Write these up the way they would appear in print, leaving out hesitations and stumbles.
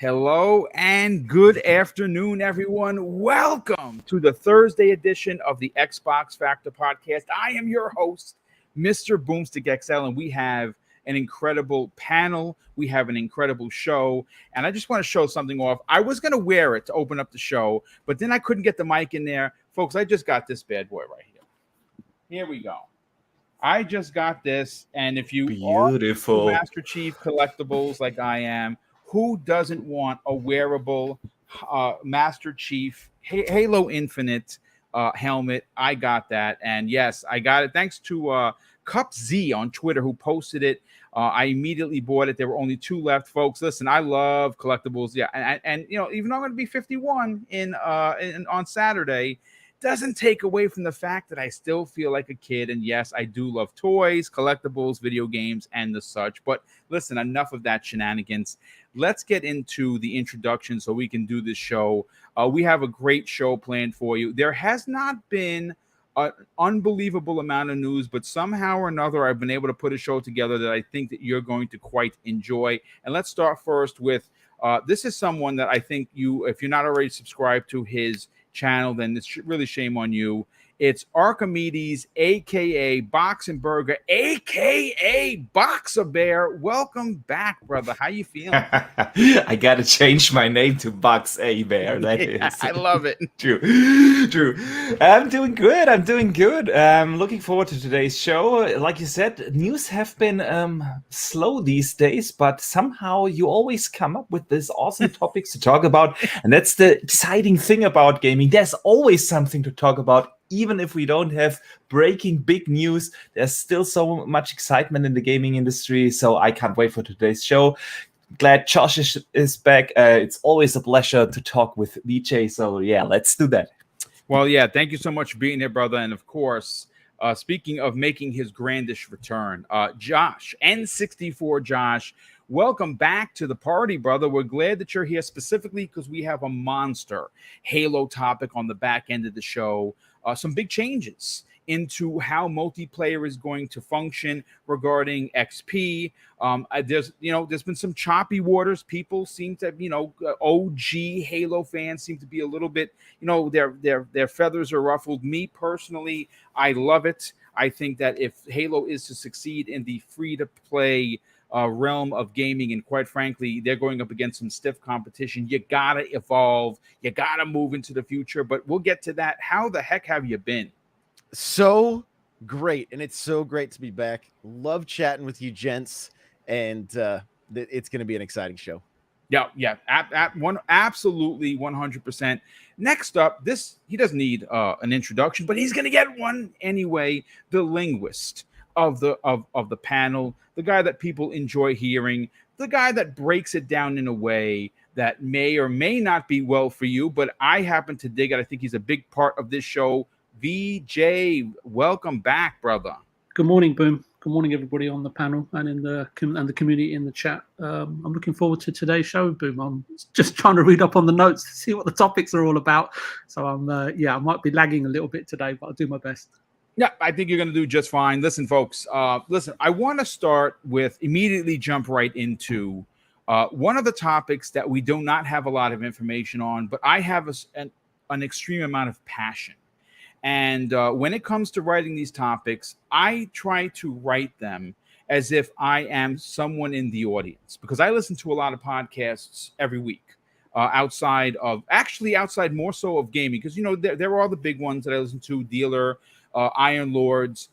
Hello and good afternoon, everyone. Welcome to the Thursday edition of the Xbox Factor podcast. I am your host, Mr. BoomStick XL, and we have an incredible panel. We have an incredible show, and I just want to show something off. I was going to wear it to open up the show, but then I couldn't get the mic in there. Folks, I just got this bad boy right here. Here we go. I just got this, and if you are Beautiful. Master Chief collectibles like I am, who doesn't want a wearable Master Chief Halo Infinite helmet? I got that, and yes, I got it thanks to Cup Z on Twitter who posted it. I immediately bought it. There were only two left, folks. Listen, I love collectibles. Yeah, and you know, even though I'm going to be 51 on Saturday, doesn't take away from the fact that I still feel like a kid. And yes, I do love toys, collectibles, video games, and the such. But listen, enough of that shenanigans. Let's get into the introduction so we can do this show. We have a great show planned for you. There has not been an unbelievable amount of news, but somehow or another, I've been able to put a show together that I think that you're going to quite enjoy. And let's start first with this is someone that I think you, if you're not already subscribed to his channel, then it's really shame on you. It's Archimedes, aka Boxing Burger, aka Boxer Bear. Welcome back, brother. How you feeling? I gotta change my name to Box A Bear. That is. I love it. True. I'm doing good. Looking forward to today's show. Like you said, news have been slow these days, but somehow you always come up with these awesome topics to talk about, and that's the exciting thing about gaming. There's always something to talk about. Even if we don't have breaking big news, there's still so much excitement in the gaming industry. So I can't wait for today's show. Glad Josh is back. It's always a pleasure to talk with VJ. So yeah, let's do that. Well, yeah, thank you so much for being here, brother. And of course, speaking of making his grandish return, Josh, N64 Josh, welcome back to the party, brother. We're glad that you're here specifically because we have a monster Halo topic on the back end of the show. Some big changes into how multiplayer is going to function regarding XP. There's been some choppy waters. People seem to, OG Halo fans seem to be a little bit, their feathers are ruffled. Me personally, I love it. I think that if Halo is to succeed in the free-to-play realm of gaming, and quite frankly, they're going up against some stiff competition, you gotta evolve, you gotta move into the future. But we'll get to that. How the heck have you been? So great, and it's so great to be back. Love chatting with you gents, and it's going to be an exciting show. Yeah, absolutely 100%. Next up, he doesn't need an introduction, but he's going to get one anyway. The linguist of the panel, the guy that people enjoy hearing, the guy that breaks it down in a way that may or may not be well for you, but I happen to dig it. I think he's a big part of this show. VJ, welcome back, brother. Good morning, Boom. Good morning, everybody on the panel and in the community in the chat. I'm looking forward to today's show, Boom. I'm just trying to read up on the notes to see what the topics are all about. So I might be lagging a little bit today, but I'll do my best. Yeah, I think you're going to do just fine. Listen, folks, I want to start with immediately jump right into one of the topics that we do not have a lot of information on, but I have an extreme amount of passion. And when it comes to writing these topics, I try to write them as if I am someone in the audience, because I listen to a lot of podcasts every week outside more so of gaming, because, there are all the big ones that I listen to, Dealer, Iron Lords.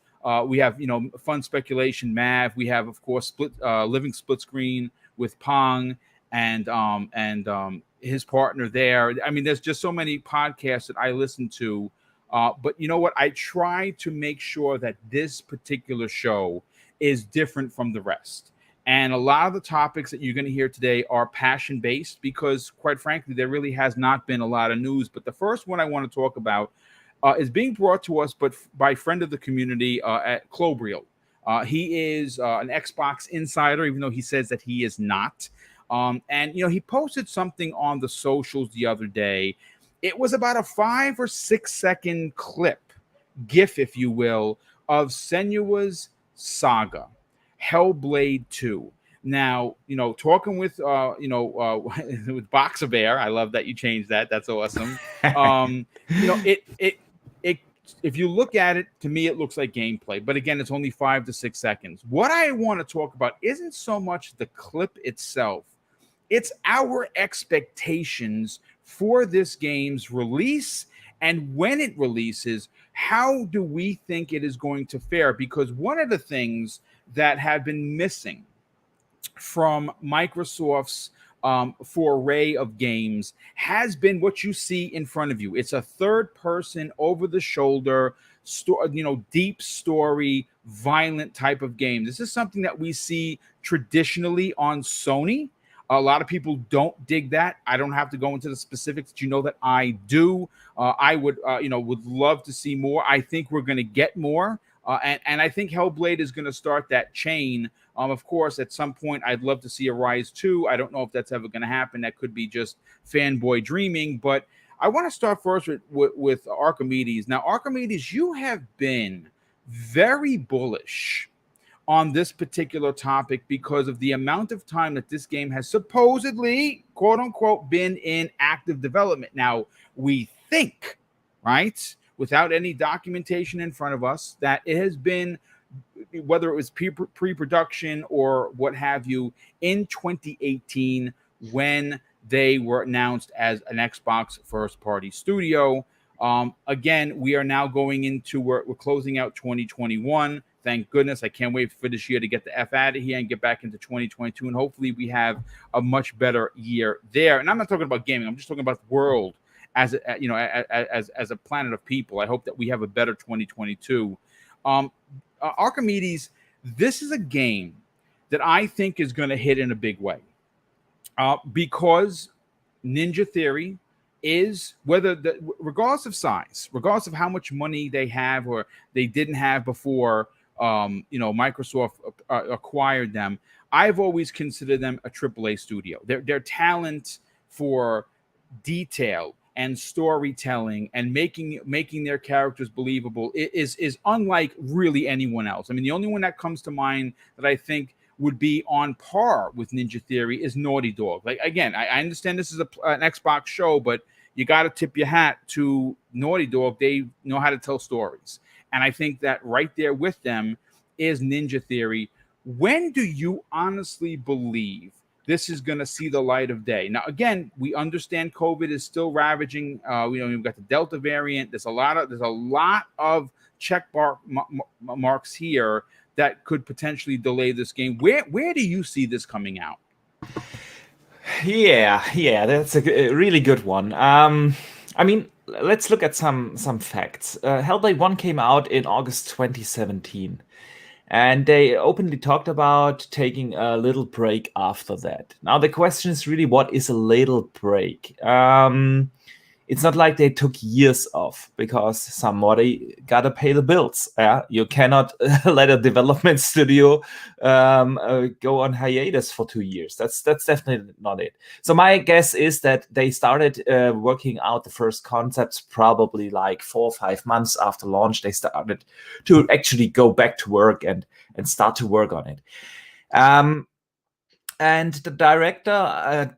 We have, Fun Speculation, Mav. We have, of course, Living Split Screen with Pong and his partner there. I mean, there's just so many podcasts that I listen to. But you know what? I try to make sure that this particular show is different from the rest. And a lot of the topics that you're going to hear today are passion-based because, quite frankly, there really has not been a lot of news. But the first one I want to talk about is being brought to us by a friend of the community at Clobriel. He is an Xbox insider, even though he says that he is not. And he posted something on the socials the other day. It was about a 5 or 6 second clip, GIF, if you will, of Senua's Saga, Hellblade 2. Now, talking with with Boxer Bear, I love that you changed that. That's awesome. It if you look at it, to me, it looks like gameplay. But again, it's only 5 to 6 seconds. What I want to talk about isn't so much the clip itself. It's our expectations for this game's release, and when it releases, how do we think it is going to fare? Because one of the things that have been missing from Microsoft's foray of games has been what you see in front of you. It's a third-person, over-the-shoulder, deep story, violent type of game. This is something that we see traditionally on Sony. A lot of people don't dig that. I don't have to go into the specifics. You know that I do. I would love to see more. I think we're going to get more. And I think Hellblade is going to start that chain. Of course, at some point, I'd love to see a Rise 2. I don't know if that's ever going to happen. That could be just fanboy dreaming. But I want to start first with Archimedes. Now, Archimedes, you have been very bullish on this particular topic because of the amount of time that this game has supposedly, quote unquote, been in active development. Now, we think, right, without any documentation in front of us, that it has been, whether it was pre-production or what have you, in 2018 when they were announced as an Xbox first-party studio. Again, we are now going into, we're closing out 2021. Thank goodness. I can't wait for this year to get the F out of here and get back into 2022. And hopefully we have a much better year there. And I'm not talking about gaming. I'm just talking about the world as a planet of people. I hope that we have a better 2022. Archimedes, this is a game that I think is going to hit in a big way. Because Ninja Theory is, regardless of size, regardless of how much money they have or they didn't have before, Microsoft acquired them, I've always considered them a AAA studio. Their talent for detail and storytelling and making their characters believable is unlike really anyone else. I mean, the only one that comes to mind that I think would be on par with Ninja Theory is Naughty Dog. Like, again, I understand this is an Xbox show, but you got to tip your hat to Naughty Dog. They know how to tell stories. And I think that right there with them is Ninja Theory. When do you honestly believe this is going to see the light of day? Now, again, we understand COVID is still ravaging. We've got the Delta variant. There's a lot of check marks here that could potentially delay this game. Where do you see this coming out? Yeah, that's a really good one. I mean, let's look at some facts. Hellblade 1 came out in August 2017. And they openly talked about taking a little break after that. Now, the question is really, what is a little break? It's not like they took years off because somebody got to pay the bills. You cannot let a development studio go on hiatus for 2 years. That's definitely not it. So my guess is that they started working out the first concepts probably like 4 or 5 months after launch. They started to actually go back to work and start to work on it. And the director,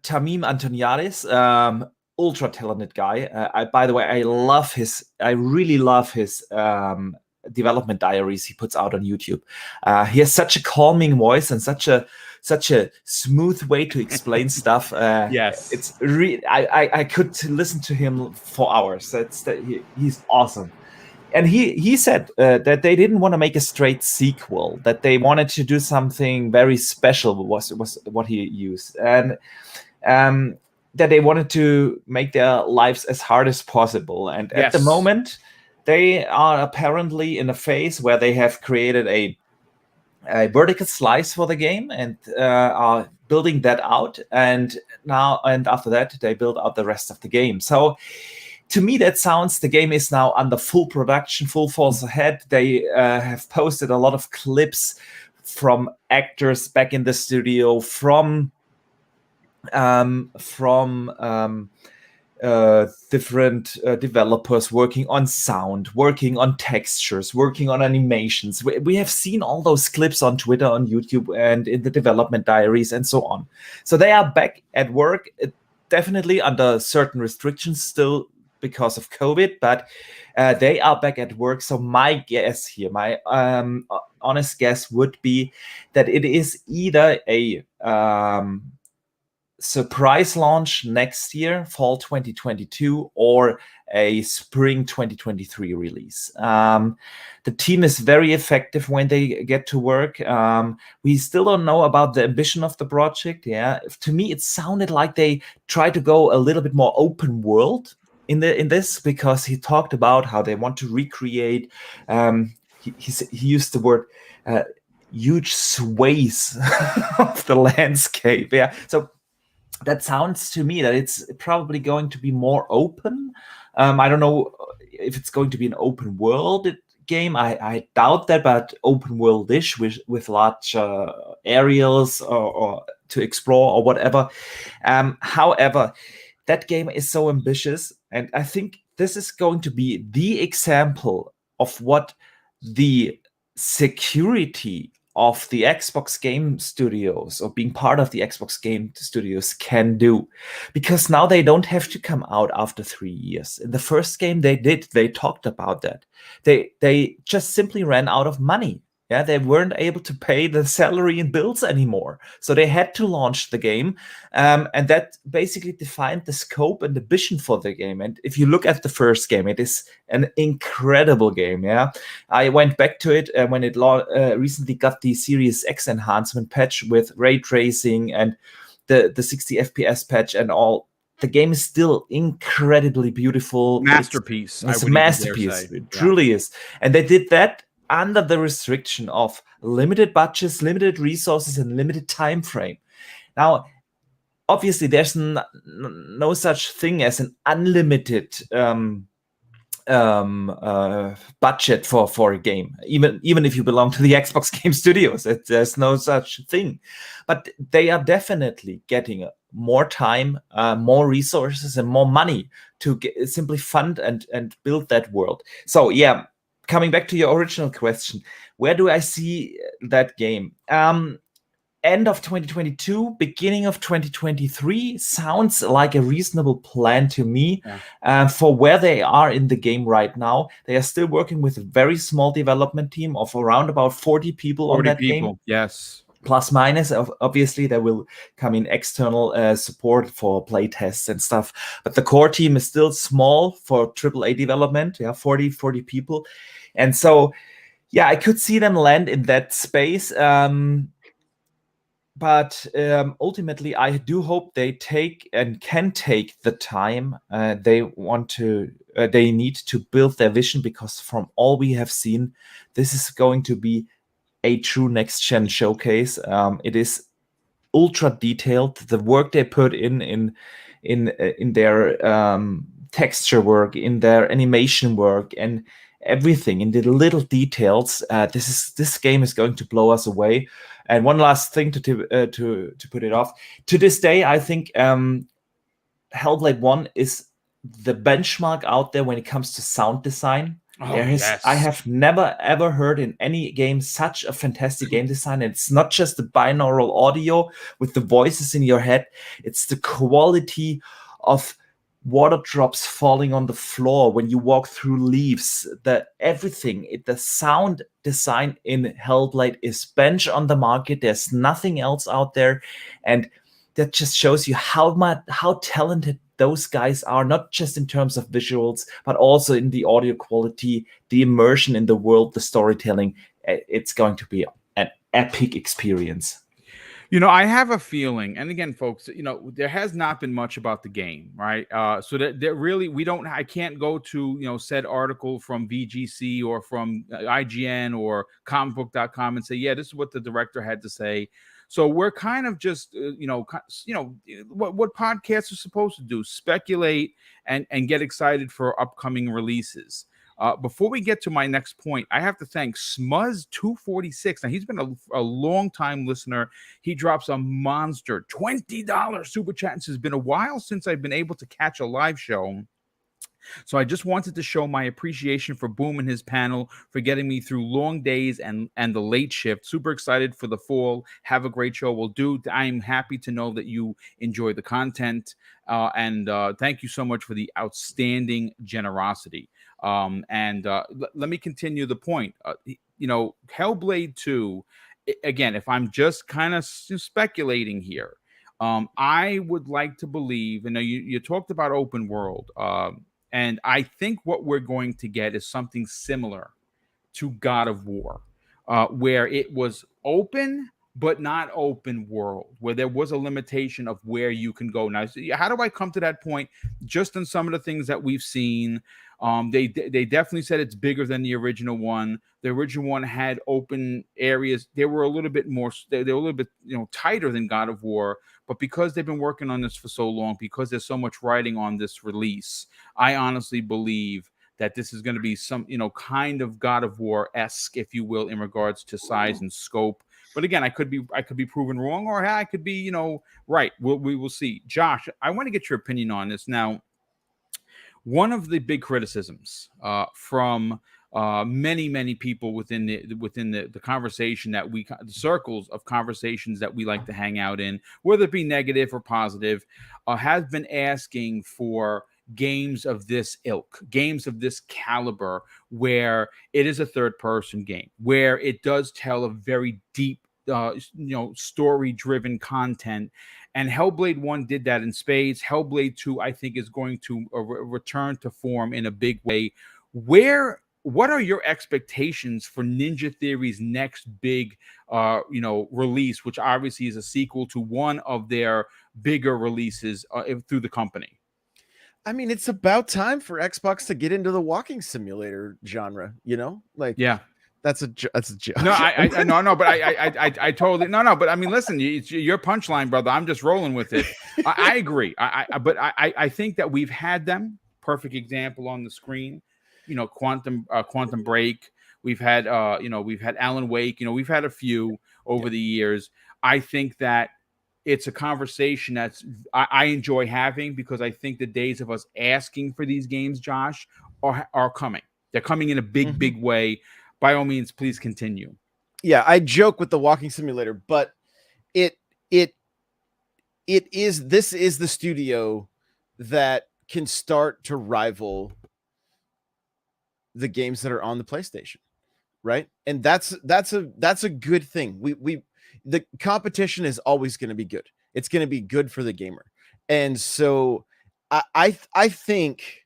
Tamim Antoniadis, ultra talented guy. By the way, I really love his development diaries he puts out on YouTube. He has such a calming voice and such a smooth way to explain stuff. Yes, it's really, I could listen to him for hours. He's awesome. And he said that they didn't want to make a straight sequel, that they wanted to do something very special, was what he used. And that they wanted to make their lives as hard as possible. And at the moment, they are apparently in a phase where they have created a vertical slice for the game and are building that out. And after that, they build out the rest of the game. So to me, that sounds the game is now under full production, full force ahead. They have posted a lot of clips from actors back in the studio, from different developers working on sound, working on textures, working on animations. We have seen all those clips on Twitter, on YouTube, and in the development diaries and so on. So they are back at work, definitely under certain restrictions still because of COVID, but they are back at work. So my guess here, my honest guess would be that it is either a surprise launch next year, fall 2022, or a spring 2023 release. The team is very effective when they get to work. We still don't know about the ambition of the project. Yeah, to me, it sounded like they tried to go a little bit more open world in this, because he talked about how they want to recreate. He used the word huge swathes of the landscape. Yeah, so that sounds to me that it's probably going to be more open. I don't know if it's going to be an open world game. I doubt that, but open world-ish with large areas or to explore or whatever. However, that game is so ambitious, and I think this is going to be the example of what the security of the Xbox Game Studios, or being part of the Xbox Game Studios, can do. Because now they don't have to come out after 3 years. In the first game they talked about that. They just simply ran out of money. Yeah, they weren't able to pay the salary and bills anymore. So they had to launch the game. And that basically defined the scope and the vision for the game. And if you look at the first game, it is an incredible game. Yeah, I went back to it when it recently got the Series X enhancement patch with ray tracing and the 60 FPS patch and all. The game is still incredibly beautiful. Masterpiece. It's a masterpiece. It truly is. And they did that under the restriction of limited budgets, limited resources, and limited time frame. Now, obviously, there's no such thing as an unlimited budget for a game, even if you belong to the Xbox Game Studios. There's no such thing. But they are definitely getting more time, more resources, and more money to simply fund and build that world. So yeah, coming back to your original question, where do I see that game? End of 2022, beginning of 2023 sounds like a reasonable plan to me. For where they are in the game right now. They are still working with a very small development team of around about 40 people on that game. Yes. Plus minus, obviously, there will come in external support for play tests and stuff. But the core team is still small for AAA development. Yeah, 40 people. And so, yeah, I could see them land in that space. But ultimately, I do hope they take and can take the time they need to build their vision, because from all we have seen, this is going to be a true next-gen showcase. It is ultra detailed. The work they put in their texture work, in their animation work, and everything in the little details. This game is going to blow us away. And one last thing to put it off. To this day, I think Hellblade 1 is the benchmark out there when it comes to sound design. Yes. I have never ever heard in any game such a fantastic game design. And it's not just the binaural audio with the voices in your head. It's the quality of water drops falling on the floor when you walk through leaves. The sound design in Hellblade is bench on the market. There's nothing else out there, and that just shows you how talented those guys are, not just in terms of visuals, but also in the audio quality, the immersion in the world, the storytelling. It's going to be an epic experience. I have a feeling, and again, folks, there has not been much about the game, right? So that really, I can't go to, said article from VGC or from IGN or comicbook.com and say, yeah, this is what the director had to say. So we're kind of just, what podcasts are supposed to do, speculate and get excited for upcoming releases. Before we get to my next point, I have to thank Smuzz246. Now, he's been a long time listener. He drops a monster $20 super chat and says, "Been a while since I've been able to catch a live show. So I just wanted to show my appreciation for Boom and his panel for getting me through long days and the late shift. Super excited for the fall. Have a great show." Well, dude, I'm happy to know that you enjoy the content. And thank you so much for the outstanding generosity. Let me continue the point. Hellblade 2, again, if I'm just kind of speculating here, I would like to believe, and you talked about open world, and I think what we're going to get is something similar to God of War, where it was open but not open world, where there was a limitation of where you can go. Now, how do I come to that point? Just on some of the things that we've seen, they definitely said it's bigger than the original one. The original one had open areas. They were a little bit more. They were a little bit tighter than God of War. But because they've been working on this for so long, because there's so much writing on this release, I honestly believe that this is going to be some, kind of God of War-esque, if you will, in regards to size and scope. But again, I could be proven wrong, or I could be, right. We will see. Josh, I want to get your opinion on this. Now, one of the big criticisms from many people within the conversation that the circles of conversations that we like to hang out in, whether it be negative or positive, has been asking for games of this ilk, games of this caliber, where it is a third-person game, where it does tell a very deep, story-driven content. And Hellblade 1 did that in spades. Hellblade 2, I think, is going to return to form in a big way. What are your expectations for Ninja Theory's next big, release, which obviously is a sequel to one of their bigger releases through the company? I mean, it's about time for Xbox to get into the walking simulator genre. Yeah. That's a joke. No, I no, but I totally no. But I mean, listen, it's your punchline, brother. I'm just rolling with it. I agree. But I think that we've had them. Perfect example on the screen. Quantum Break. We've had Alan Wake. We've had a few over the years. I think that it's a conversation I enjoy having, because I think the days of us asking for these games, Josh, are coming. They're coming in a big way. By all means, please continue. Yeah, I joke with the walking simulator, but this is the studio that can start to rival the games that are on the PlayStation, right? And that's a good thing. The competition is always going to be good. It's going to be good for the gamer. And so I think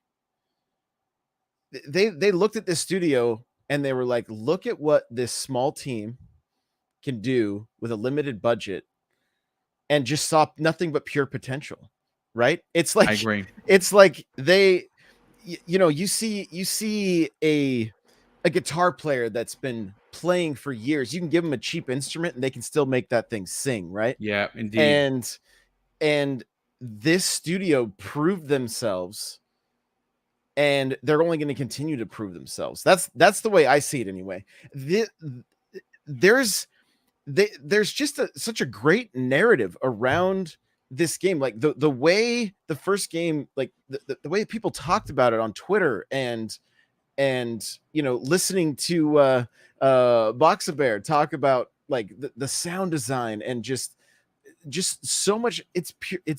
they looked at this studio and they were like, look at what this small team can do with a limited budget, and just saw nothing but pure potential, right? It's like, I agree. It's like you see a guitar player that's been playing for years. You can give them a cheap instrument and they can still make that thing sing, right? Yeah, indeed. And this studio proved themselves, and they're only going to continue to prove themselves. That's the way I see it anyway. There's just such a great narrative around this game. Like the way the first game, like the way people talked about it on Twitter and listening to Boxabear talk about like the sound design and just so much. It's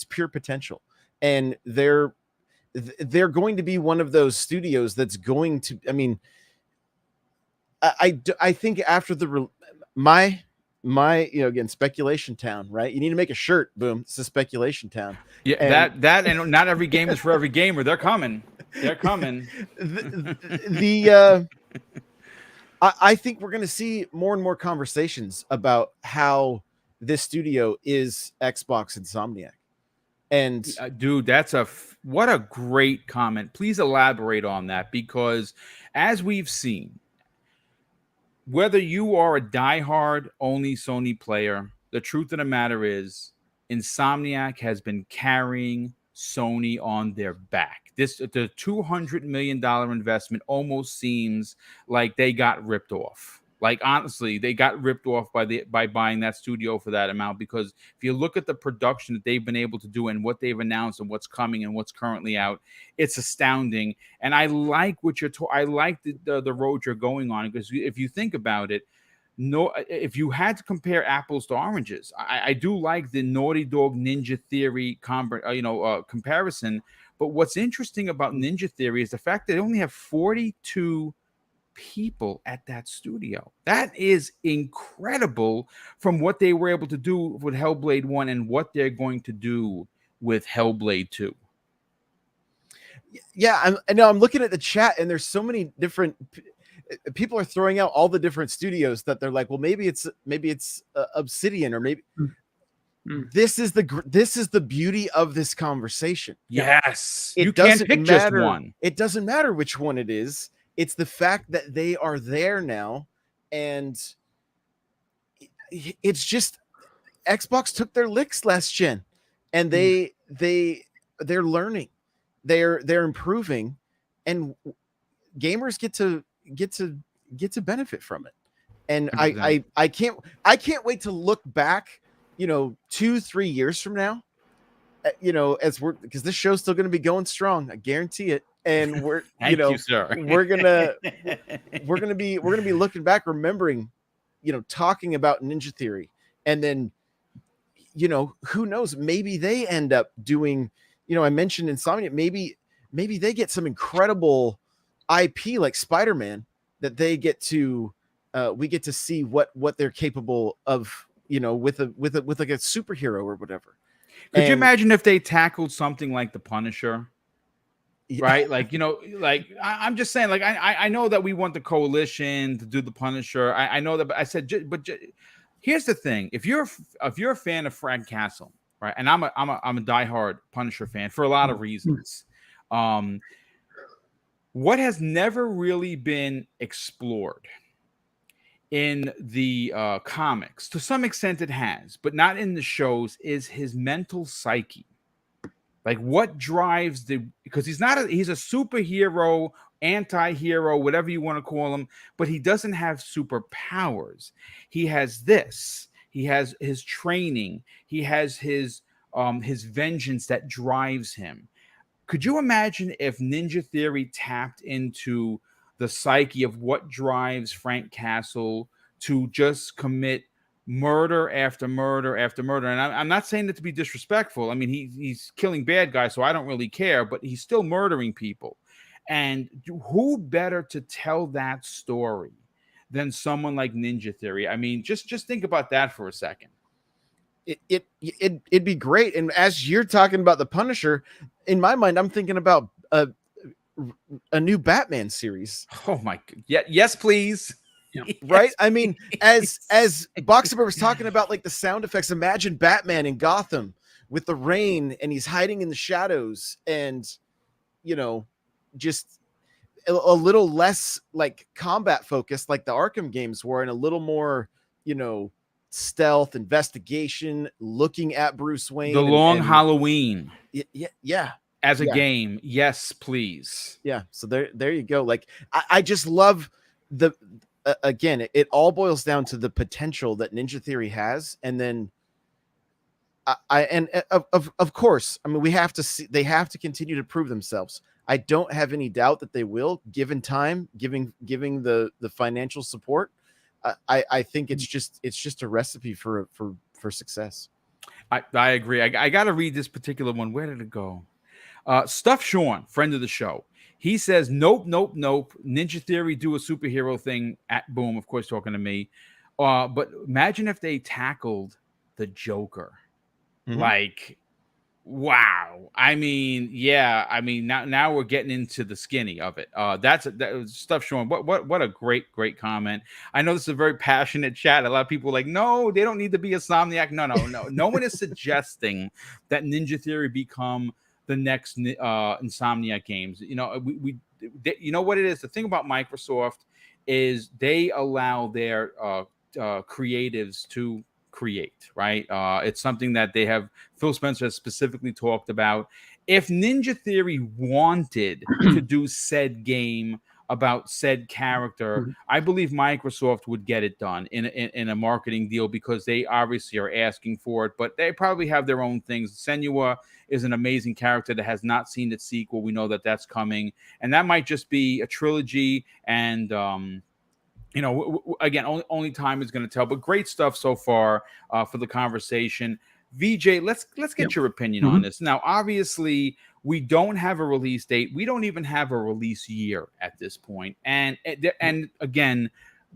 pure potential, and they're going to be one of those studios that's going to, I mean, I think after my again, speculation town, right? You need to make a shirt. Boom, it's a speculation town. Yeah, and that and not every game is for every gamer. They're coming. I think we're going to see more and more conversations about how this studio is Xbox Insomniac. And dude, what a great comment. Please elaborate on that, because as we've seen, whether you are a diehard only Sony player, the truth of the matter is Insomniac has been carrying Sony on their back. The $200 million investment almost seems like they got ripped off. Like, honestly, they got ripped off by buying that studio for that amount, because if you look at the production that they've been able to do and what they've announced and what's coming and what's currently out, it's astounding. And I like what I like the road you're going on, because if you think about it, if you had to compare apples to oranges, I do like the Naughty Dog Ninja Theory comparison. But what's interesting about Ninja Theory is the fact that they only have 42 people at that studio. That is incredible from what they were able to do with Hellblade 1 and what they're going to do with Hellblade 2. Yeah, I know. I'm looking at the chat, and there's so many different people are throwing out all the different studios that they're like, well, maybe it's Obsidian, or maybe this is the beauty of this conversation. Yes, you can't pick just one. It doesn't matter which one it is. It's the fact that they are there now, and it's just Xbox took their licks last gen, and they're learning, they're improving, and gamers get to benefit from it. And I can't wait to look back, 2-3 years from now, because this show's still going to be going strong. I guarantee it. And we're Thank you, sir. we're gonna be looking back, remembering, talking about Ninja Theory, and then, who knows, maybe they end up doing, I mentioned Insomnia, maybe they get some incredible IP like Spider-Man that they get to we get to see what they're capable of, with like a superhero or whatever. Could you imagine if they tackled something like the Punisher? Right, like, I'm just saying, like, I know that we want the Coalition to do the Punisher. I know that, but I said, here's the thing: if you're a fan of Frank Castle, right, and I'm a diehard Punisher fan for a lot of reasons. What has never really been explored in the comics, to some extent it has, but not in the shows, is his mental psyche. Like, what drives because he's a superhero, anti-hero, whatever you want to call him, but he doesn't have superpowers. He has this. He has his training. He has his vengeance that drives him. Could you imagine if Ninja Theory tapped into the psyche of what drives Frank Castle to just commit murder after murder after murder? And I'm not saying that to be disrespectful. I mean, he's killing bad guys, so I don't really care, but he's still murdering people. And who better to tell that story than someone like Ninja Theory? I mean, just think about that for a second. It'd be great. And as you're talking about the Punisher, in my mind, I'm thinking about a new Batman series. Oh my God. Yeah, yes, please. Right? I mean, as Boxer was talking about, like, the sound effects, imagine Batman in Gotham with the rain, and he's hiding in the shadows, and just a little less like combat focused like the Arkham games were, and a little more stealth, investigation, looking at Bruce Wayne. The Long Halloween. Yeah. As a game, yes, please. Yeah. So there you go. Like, I just love again, it all boils down to the potential that Ninja Theory has, and then of course, I mean, they have to continue to prove themselves. I don't have any doubt that they will, given time, giving the financial support. I think it's just a recipe for success. I agree. I got to read this particular one. Where did it go? Stuff Sean, friend of the show. He says, nope. Ninja Theory do a superhero thing at Boom, of course, talking to me. But imagine if they tackled the Joker. Mm-hmm. Like, wow. I mean, yeah. I mean, now we're getting into the skinny of it. That Stuff Sean. What a great comment. I know this is a very passionate chat. A lot of people are like, no, they don't need to be a Insomniac. No. No one is suggesting that Ninja Theory become the next Insomniac games. You know what it is? The thing about Microsoft is they allow their creatives to create, right? It's something that they have, Phil Spencer has specifically talked about. if Ninja Theory wanted to do said game about said character, I believe Microsoft would get it done in a marketing deal, because they obviously are asking for it, but they probably have their own things. Senua is an amazing character that has not seen its sequel. We know that that's coming, and that might just be a trilogy, and you know, again, only time is going to tell. But great stuff so far for the conversation. VJ, let's get your opinion on this. Now, obviously, we don't have a release date. We don't even have a release year at this point. And again,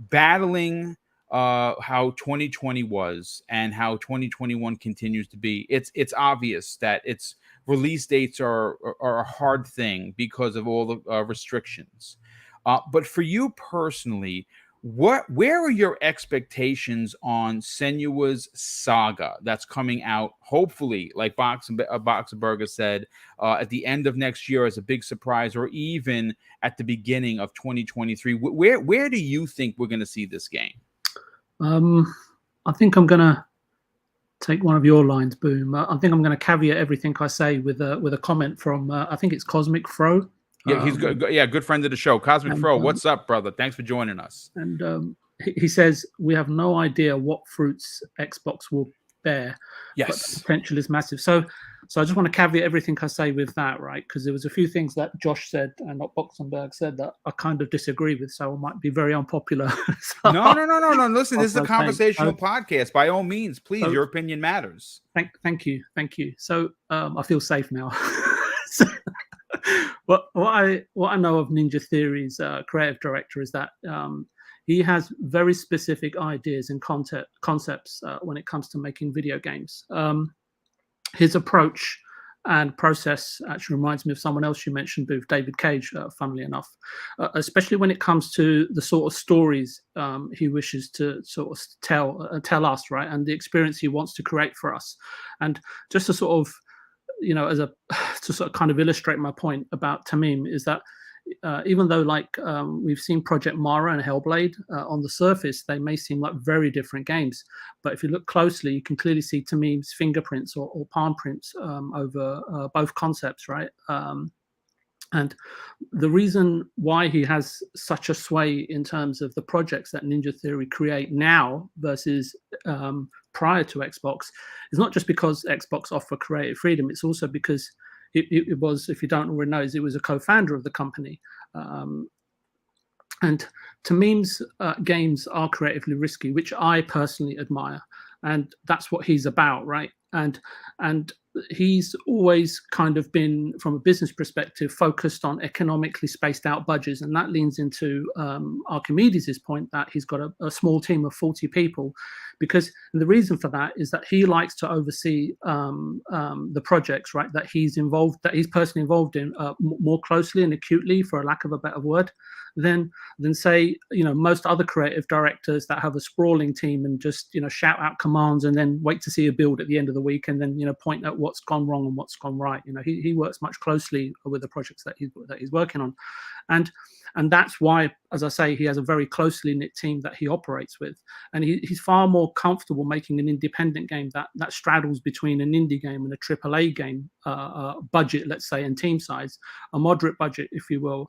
battling how 2020 was and how 2021 continues to be, it's obvious that its release dates are a hard thing because of all the restrictions. But for you personally, where are your expectations on Senua's Saga that's coming out, hopefully, like Boxenberger said, at the end of next year as a big surprise, or even at the beginning of 2023? Where do you think we're going to see this game? I think I'm going to take one of your lines, Boom. I think I'm going to caveat everything I say with a comment from, I think it's Cosmic Fro. Yeah, he's good. Yeah, good friend of the show. Cosmic Fro, what's up, brother? Thanks for joining us. And he says, we have no idea what fruits Xbox will bear. Yes. But the potential is massive. So I just want to caveat everything I say with that, right? Because there was a few things that Josh said and not Boxenberg said that I kind of disagree with. So I might be very unpopular. No. Listen, this is a conversational podcast. By all means, please, your opinion matters. Thank you. So I feel safe now. What I know of Ninja Theory's creative director is that he has very specific ideas and concepts when it comes to making video games. His approach and process actually reminds me of someone else you mentioned, Booth, David Cage, funnily enough, especially when it comes to the sort of stories he wishes to sort of tell us, right, and the experience he wants to create for us. And just to sort of, you know, to sort of kind of illustrate my point about Tamim, is that even though we've seen Project Mara and Hellblade, on the surface they may seem like very different games, but if you look closely you can clearly see Tamim's fingerprints or palm prints over both concepts, right? And the reason why he has such a sway in terms of the projects that Ninja Theory create now versus prior to Xbox is not just because Xbox offer creative freedom, it's also because it was, if you don't already know, it was a co-founder of the company. And Tamim's games are creatively risky, which I personally admire. And that's what he's about, right? And he's always kind of been, from a business perspective, focused on economically spaced out budgets. And that leans into Archimedes' point that he's got a small team of 40 people, because the reason for that is that he likes to oversee the projects, right, that he's personally involved in more closely and acutely, for a lack of a better word, than say, you know, most other creative directors that have a sprawling team and just, you know, shout out commands and then wait to see a build at the end of the week and then, you know, point out what's gone wrong and what's gone right. You know, he works much closely with the projects that he's working on, and that's why, as I say, he has a very closely knit team that he operates with, and he's far more comfortable making an independent game that straddles between an indie game and a AAA game budget, let's say, and team size, a moderate budget, if you will,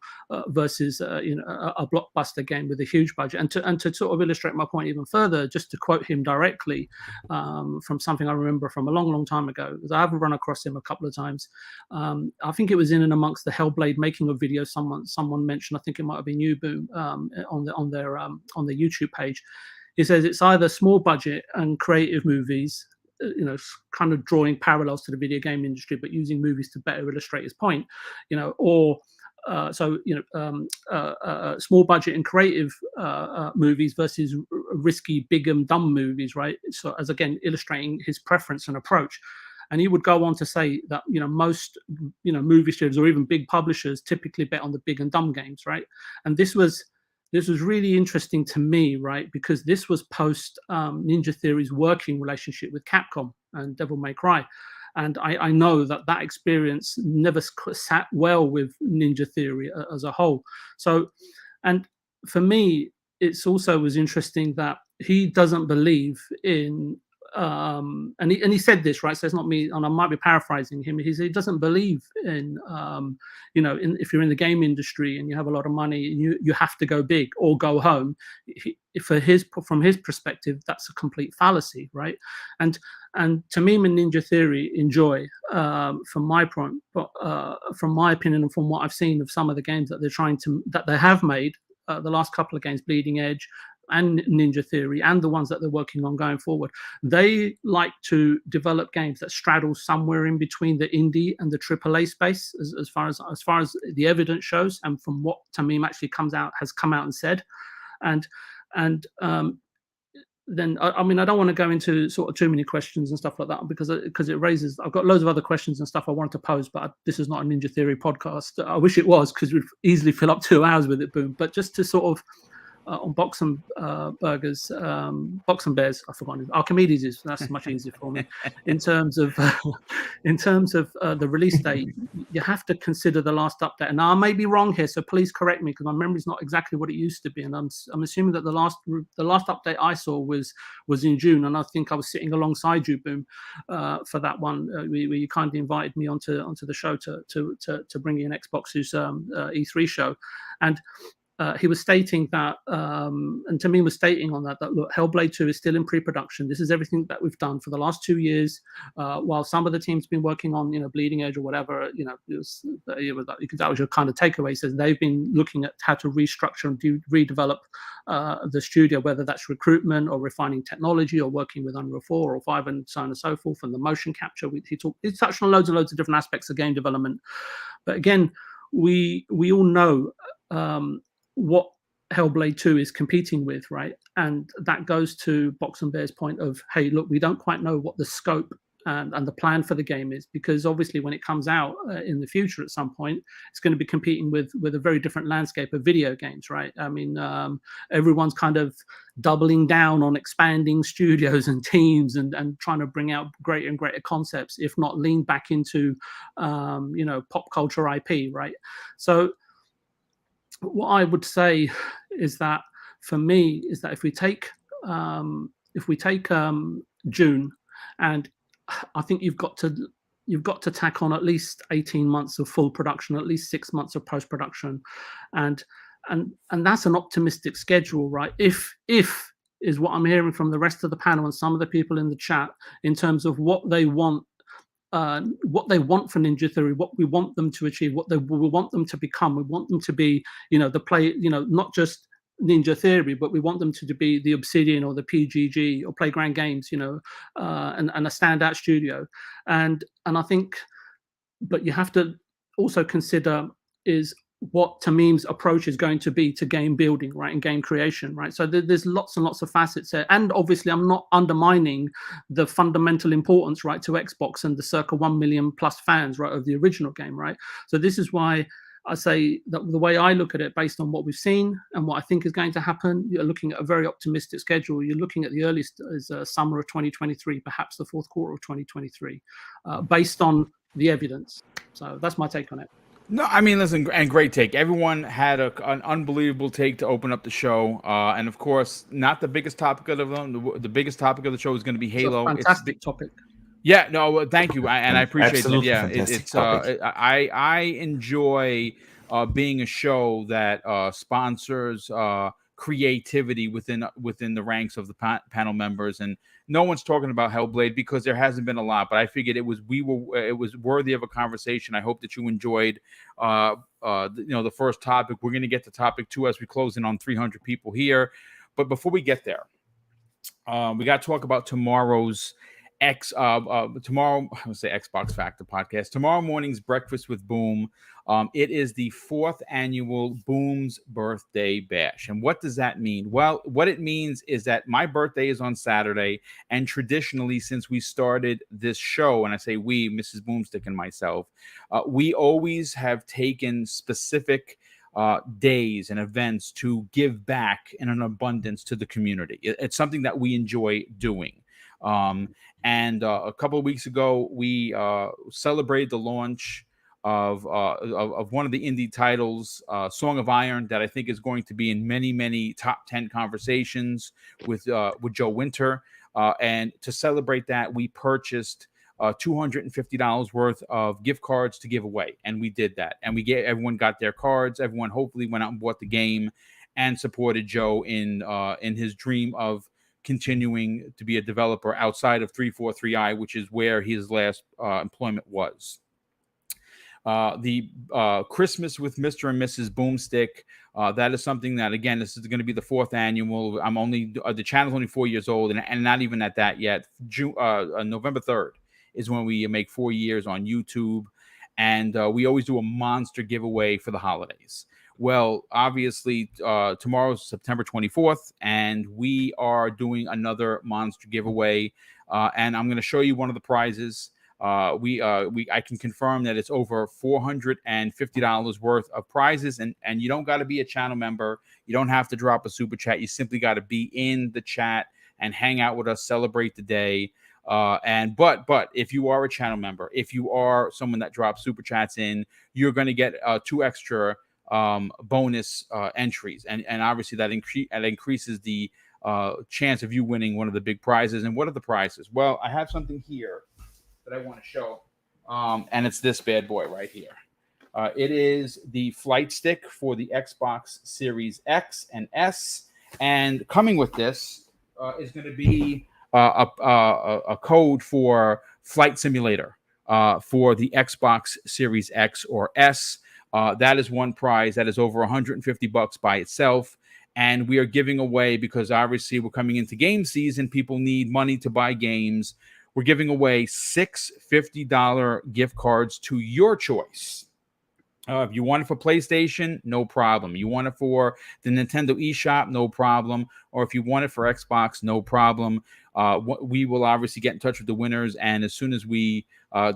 versus you know, a blockbuster game with a huge budget. And to sort of illustrate my point even further, just to quote him directly from something I remember from a long time ago, because I have run across him a couple of times. I think it was in and amongst the Hellblade making of video. Someone mentioned, I think it might have been you, Boom, on their YouTube page. He says it's either small budget and creative movies, you know, kind of drawing parallels to the video game industry, but using movies to better illustrate his point, you know, or small budget and creative movies versus risky, big and dumb movies, right? So, as again, illustrating his preference and approach. And he would go on to say that, you know, most, you know, movie studios or even big publishers typically bet on the big and dumb games, right? And this was really interesting to me, right? Because this was post Ninja Theory's working relationship with Capcom and Devil May Cry. And I know that experience never sat well with Ninja Theory as a whole. So, and for me, it's also was interesting that he doesn't believe in and he said this, right? So it's not me, and I might be paraphrasing him. He doesn't believe in, if you're in the game industry and you have a lot of money, you have to go big or go home. From his perspective, that's a complete fallacy, right? And Tamim and Ninja Theory enjoy, from my opinion, and from what I've seen of some of the games that they have made, the last couple of games, Bleeding Edge and Ninja Theory, and the ones that they're working on going forward, they like to develop games that straddle somewhere in between the indie and the AAA space, as far as the evidence shows, and from what Tamim actually has come out and said, and then I mean, I don't want to go into sort of too many questions and stuff like that because it raises. I've got loads of other questions and stuff I wanted to pose, but this is not a Ninja Theory podcast. I wish it was, because we'd easily fill up 2 hours with it, Boom. But just to sort of on Box and Bears, I forgot. Archimedes is, that's much easier for me. In terms of the release date, you have to consider the last update. And now I may be wrong here, so please correct me, because my memory is not exactly what it used to be. And I'm assuming that the last update I saw was in June, and I think I was sitting alongside you, Boom, for that one, where you kindly invited me onto the show to bring in Xbox's E3 show, and he was stating that, and Tamim was stating on that look, Hellblade 2 is still in pre-production. This is everything that we've done for the last 2 years. While some of the teams been working on, Bleeding Edge or whatever, that was your kind of takeaway. He says they've been looking at how to restructure and redevelop the studio, whether that's recruitment or refining technology or working with Unreal 4 or 5 and so on and so forth, and the motion capture. He touched on loads and loads of different aspects of game development. But again, we all know what Hellblade 2 is competing with, right? And that goes to Box and Bear's point of, hey, look, we don't quite know what the scope and the plan for the game is, because obviously when it comes out in the future at some point, it's going to be competing with a very different landscape of video games, right? I mean, everyone's kind of doubling down on expanding studios and teams and trying to bring out greater and greater concepts, if not lean back into, pop culture IP, right? So what I would say is that, for me, is that if we take June, and I think you've got to tack on at least 18 months of full production, at least 6 months of post-production, and that's an optimistic schedule, right? If is what I'm hearing from the rest of the panel and some of the people in the chat in terms of what they want for Ninja Theory, what we want them to achieve, what we want them to become. We want them to be, not just Ninja Theory, but we want them to be the Obsidian or the PGG or Playground Games, and a standout studio. And I think, but you have to also consider is what Tamim's approach is going to be to game building, right, and game creation, right? So there's lots and lots of facets here. And obviously, I'm not undermining the fundamental importance, right, to Xbox and the circa 1 million plus fans, right, of the original game, right? So this is why I say that the way I look at it, based on what we've seen and what I think is going to happen, you're looking at a very optimistic schedule. You're looking at the earliest as summer of 2023, perhaps the fourth quarter of 2023, based on the evidence. So that's my take on it. No, I mean, listen, and great take. Everyone had an unbelievable take to open up the show, and of course, not the biggest topic of the biggest topic of the show is going to be Halo. It's a fantastic topic. Yeah, no, thank you, and I appreciate Absolutely it. Yeah, it's I enjoy being a show that sponsors creativity within the ranks of the panel members, and no one's talking about Hellblade because there hasn't been a lot, but I figured it was worthy of a conversation. I hope that you enjoyed the first topic. We're going to get to topic 2 as we close in on 300 people here, but before we get there, we got to talk about tomorrow's tomorrow, I would say Xbox Factor podcast. Tomorrow morning's Breakfast with Boom. It is the 4th annual Boom's Birthday Bash. And what does that mean? Well, what it means is that my birthday is on Saturday. And traditionally, since we started this show, and I say we, Mrs. Boomstick and myself, we always have taken specific days and events to give back in an abundance to the community. It's something that we enjoy doing. And a couple of weeks ago, we celebrated the launch of one of the indie titles, Song of Iron, that I think is going to be in many, many top 10 conversations with Joe Winter. And to celebrate that, we purchased $250 worth of gift cards to give away, and we did that. And everyone got their cards. Everyone hopefully went out and bought the game and supported Joe in his dream of continuing to be a developer outside of 343i, which is where his last employment was. The Christmas with Mr. and Mrs. Boomstick. That is something that, again, this is going to be the 4th annual. The channel's only 4 years old, and not even at that yet. November 3rd is when we make 4 years on YouTube, and we always do a monster giveaway for the holidays. Well, obviously, tomorrow's September 24th, and we are doing another monster giveaway, and I'm going to show you one of the prizes. I can confirm that it's over $450 worth of prizes, and you don't got to be a channel member. You don't have to drop a super chat. You simply got to be in the chat and hang out with us, celebrate the day. But if you are a channel member, if you are someone that drops super chats in, you're going to get 2 extra bonus entries, and obviously that increases the chance of you winning one of the big prizes. And what are the prizes? Well, I have something here that I want to show, and it's this bad boy right here. It is the flight stick for the Xbox Series X and S, and coming with this is going to be a code for Flight Simulator for the Xbox Series X or S. That is one prize. That is over $150 by itself. And we are giving away, because obviously we're coming into game season, people need money to buy games. We're giving away 6 $50 gift cards to your choice. If you want it for PlayStation, no problem. You want it for the Nintendo eShop, no problem. Or if you want it for Xbox, no problem. We will obviously get in touch with the winners, and as soon as the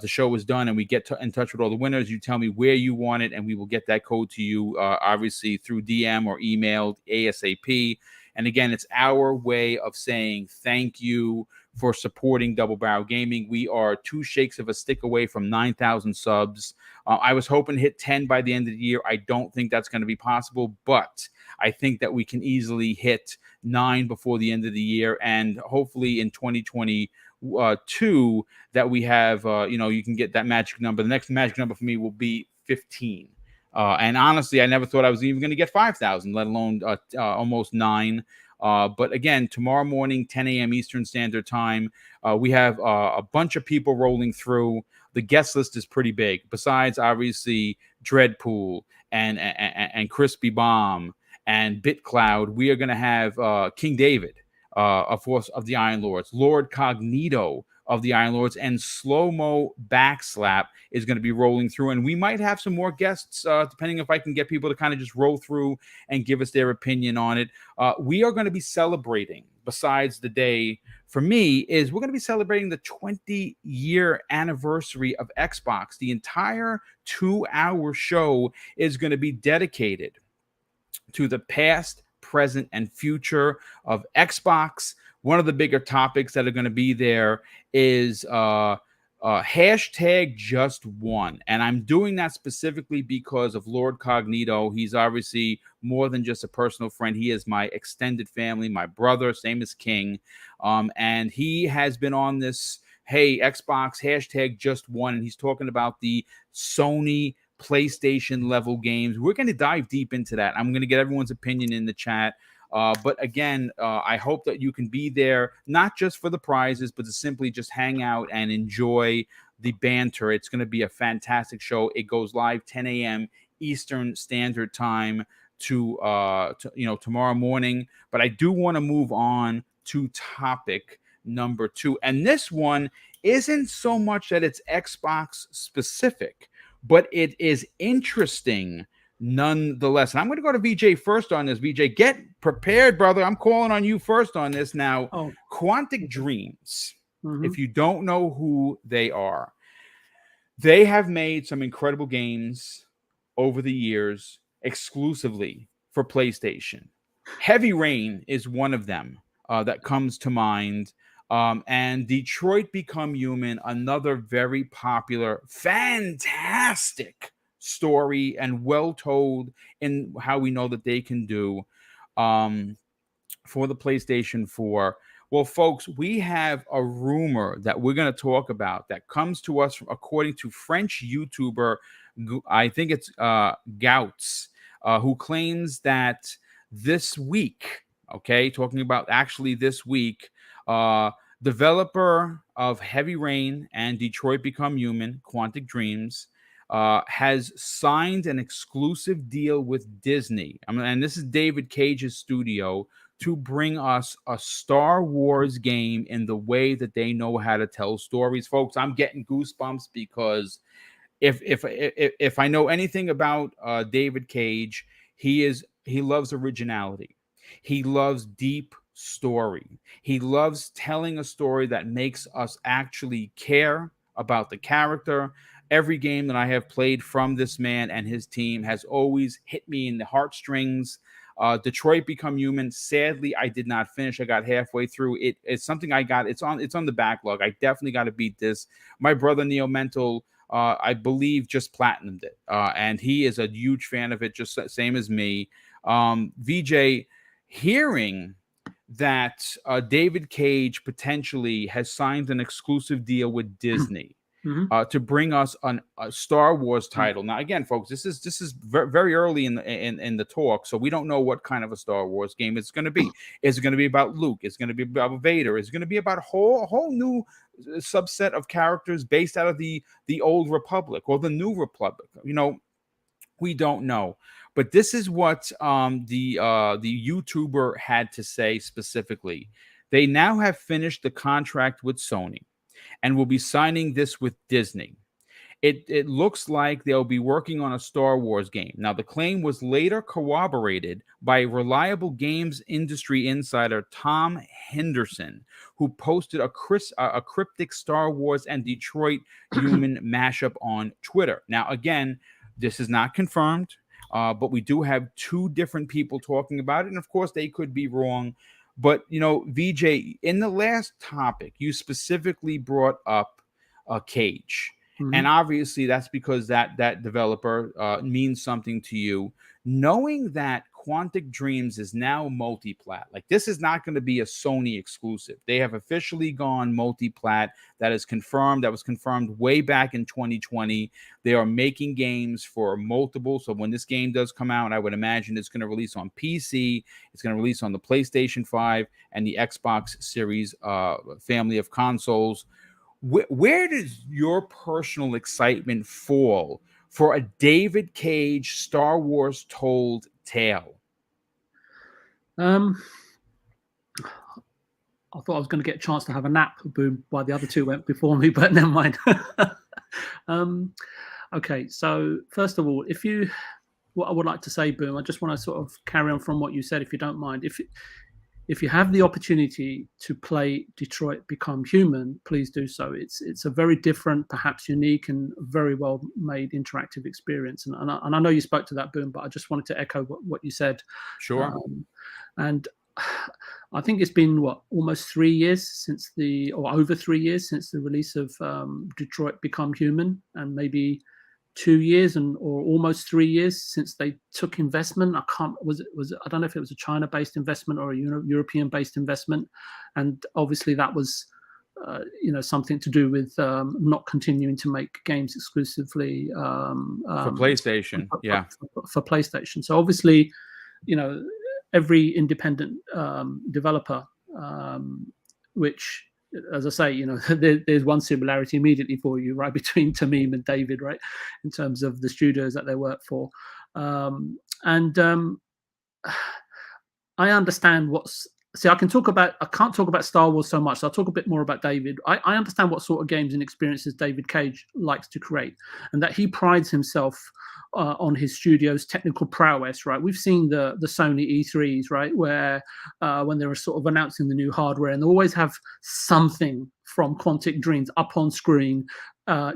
show is done and we get in touch with all the winners, you tell me where you want it, and we will get that code to you, obviously through DM or email ASAP. And again, it's our way of saying thank you for supporting Double Barrel Gaming. We are 2 shakes of a stick away from 9,000 subs. I was hoping to hit 10 by the end of the year. I don't think that's going to be possible, but I think that we can easily hit 9 before the end of the year, and hopefully in 2022 that we have, you can get that magic number. The next magic number for me will be 15. And honestly, I never thought I was even going to get 5,000, let alone almost 9. But again, tomorrow morning, 10 a.m. Eastern Standard Time, we have a bunch of people rolling through. The guest list is pretty big. Besides, obviously, Dreadpool and Crispy Bomb and BitCloud, we are going to have King David, of course, of the Iron Lords, Lord Cognito of the Iron Lords, and Slow-Mo Backslap is going to be rolling through. And we might have some more guests, depending if I can get people to kind of just roll through and give us their opinion on it. We are going to be celebrating, besides the day, for me, is we're going to be celebrating the 20-year anniversary of Xbox. The entire 2-hour show is going to be dedicated to the past, present, and future of Xbox. One of the bigger topics that are going to be there is hashtag just one. And I'm doing that specifically because of Lord Cognito. He's obviously more than just a personal friend. He is my extended family, my brother, same as King. And he has been on this, hey, Xbox, hashtag just one. And he's talking about the Sony PlayStation level games. We're going to dive deep into that. I'm going to get everyone's opinion in the chat. But again, I hope that you can be there, not just for the prizes, but to simply just hang out and enjoy the banter. It's going to be a fantastic show. It goes live 10 a.m. Eastern Standard Time to tomorrow morning. But I do want to move on to topic number 2. And this one isn't so much that it's Xbox specific, but it is interesting nonetheless. And I'm going to go to VJ first on this. VJ, get prepared, brother. I'm calling on you first on this now. Quantic Dreams, if you don't know who they are, they have made some incredible games over the years exclusively for PlayStation. Heavy Rain is one of them that comes to mind. And Detroit Become Human, another very popular, fantastic story, and well told in how we know that they can do for the PlayStation 4. Well, folks, we have a rumor that we're going to talk about that comes to us from, according to French YouTuber, I think it's Gouts, who claims that this week, okay, talking about actually this week, developer of Heavy Rain and Detroit Become Human, Quantic Dreams, has signed an exclusive deal with Disney. And this is David Cage's studio, to bring us a Star Wars game in the way that they know how to tell stories. Folks, I'm getting goosebumps because if I know anything about David Cage, he loves originality. He loves deep story. He loves telling a story that makes us actually care about the character. Every game that I have played from this man and his team has always hit me in the heartstrings. Detroit Become Human. Sadly, I did not finish. I got halfway through. It's something I got. It's on the backlog. I definitely got to beat this. My brother Neo Mental, I believe, just platinumed it, and he is a huge fan of it, just same as me. VJ, hearing that David Cage potentially has signed an exclusive deal with Disney. To bring us a Star Wars title. Now, again, folks, this is very early in the talk, so we don't know what kind of a Star Wars game it's going to be. Is it going to be about Luke? Is it going to be about Vader? Is it going to be about a whole new subset of characters based out of the old Republic or the New Republic? We don't know. But this is what the YouTuber had to say specifically. They now have finished the contract with Sony and will be signing this with Disney. It looks like they'll be working on a Star Wars game. Now, the claim was later corroborated by reliable games industry insider Tom Henderson, who posted a cryptic Star Wars and Detroit Human mashup on Twitter. Now, again, this is not confirmed, but we do have two different people talking about it, and of course, they could be wrong. But, VJ, in the last topic, you specifically brought up Cage. And obviously that's because that developer means something to you. Knowing that Quantic Dreams is now multi-plat, like this is not going to be a Sony exclusive. They have officially gone multi-plat. That is confirmed. That was confirmed way back in 2020. They are making games for multiple. So when this game does come out, I would imagine it's going to release on PC. It's going to release on the PlayStation 5 and the Xbox Series family of consoles. Where does your personal excitement fall for a David Cage Star Wars told tale? I thought I was going to get a chance to have a nap, Boom, while the other two went before me, but never mind. Okay, so first of all, what I would like to say, Boom, I just want to sort of carry on from what you said, if you don't mind. If you have the opportunity to play Detroit Become Human, please do so. It's a very different, perhaps unique, and very well made interactive experience. And I know you spoke to that, Boom, but I just wanted to echo what you said. Sure. And I think it's been almost 3 years or over 3 years since the release of Detroit Become Human, and maybe 2 years or almost 3 years since they took investment. I don't know if it was a China-based investment or a European-based investment, and obviously that was something to do with not continuing to make games exclusively for PlayStation. For PlayStation. So obviously, every independent developer, which, as I say, there's one similarity immediately for you, right, between Tamim and David, right, in terms of the studios that they work for. I understand I can't talk about Star Wars so much, so I'll talk a bit more about David. I understand what sort of games and experiences David Cage likes to create, and that he prides himself on his studio's technical prowess, right? We've seen the Sony E3s, right, where when they were sort of announcing the new hardware, and they always have something from Quantic Dreams up on screen,